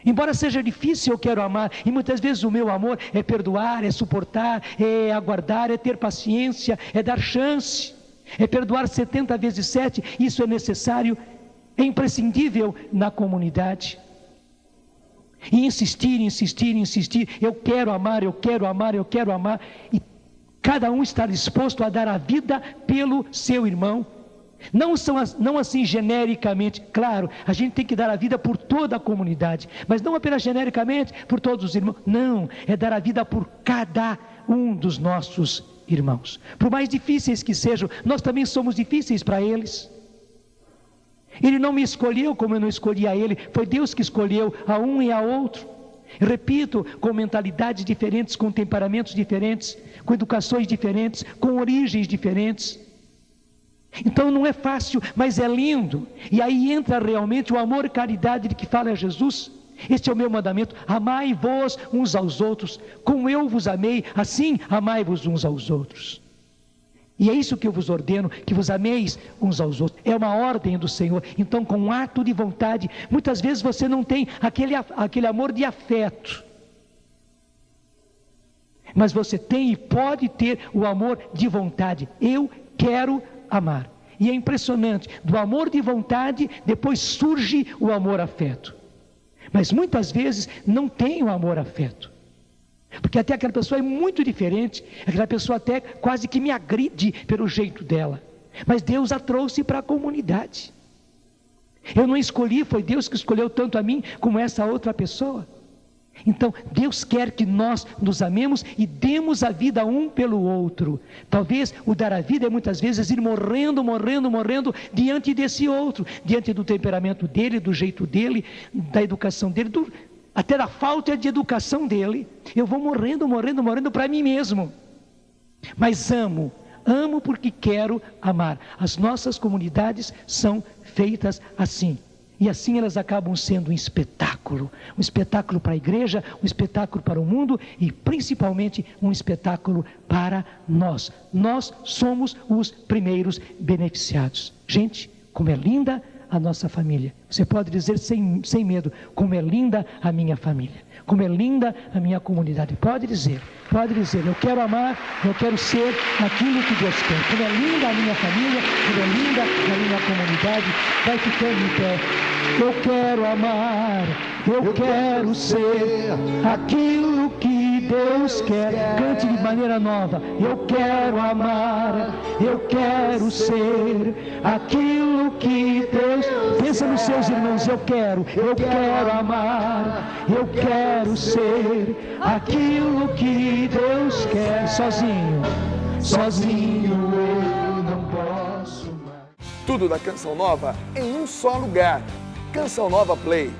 Embora seja difícil, eu quero amar, e muitas vezes o meu amor é perdoar, é suportar, é aguardar, é ter paciência, é dar chance, é perdoar 70 vezes 7, isso é necessário, é imprescindível na comunidade. E insistir, eu quero amar, e cada um está disposto a dar a vida pelo seu irmão. Não assim genericamente, claro, a gente tem que dar a vida por toda a comunidade, mas não apenas genericamente por todos os irmãos, não, é dar a vida por cada um dos nossos irmãos. Por mais difíceis que sejam, nós também somos difíceis para eles. Ele não me escolheu como eu não escolhi a ele, foi Deus que escolheu a um e a outro. Repito, com mentalidades diferentes, com temperamentos diferentes, com educações diferentes, com origens diferentes. Então não é fácil, mas é lindo. E aí entra realmente o amor e caridade de que fala Jesus. Este é o meu mandamento: amai-vos uns aos outros, como eu vos amei, assim amai-vos uns aos outros. E é isso que eu vos ordeno, que vos ameis uns aos outros. É uma ordem do Senhor. Então, com um ato de vontade, muitas vezes você não tem aquele amor de afeto, mas você tem e pode ter o amor de vontade. Eu quero amar. E é impressionante, do amor de vontade depois surge o amor afeto. Mas muitas vezes não tem o amor afeto, porque até aquela pessoa é muito diferente, aquela pessoa até quase que me agride pelo jeito dela, mas Deus a trouxe para a comunidade. Eu não escolhi, foi Deus que escolheu tanto a mim como essa outra pessoa. Então Deus quer que nós nos amemos e demos a vida um pelo outro. Talvez o dar a vida é muitas vezes ir morrendo diante desse outro, diante do temperamento dele, do jeito dele, da educação dele, até da falta de educação dele. Eu vou morrendo para mim mesmo, mas amo porque quero amar. As nossas comunidades são feitas assim. E assim elas acabam sendo um espetáculo para a igreja, um espetáculo para o mundo e principalmente um espetáculo para nós. Nós somos os primeiros beneficiados. Gente, como é linda a nossa família. Você pode dizer sem medo, como é linda a minha família, como é linda a minha comunidade. Pode dizer, eu quero amar, eu quero ser aquilo que Deus quer. Como é linda a minha família, como é linda a minha comunidade. Vai ficando em pé. Eu quero amar, eu quero ser aquilo que Deus quer. Cante de maneira nova. Eu quero amar, eu quero ser aquilo que Deus... Pensa nos seus irmãos. Eu quero amar, eu quero ser aquilo que Deus quer. Sozinho eu não posso mais. Tudo da Canção Nova em um só lugar. Canção Nova Play.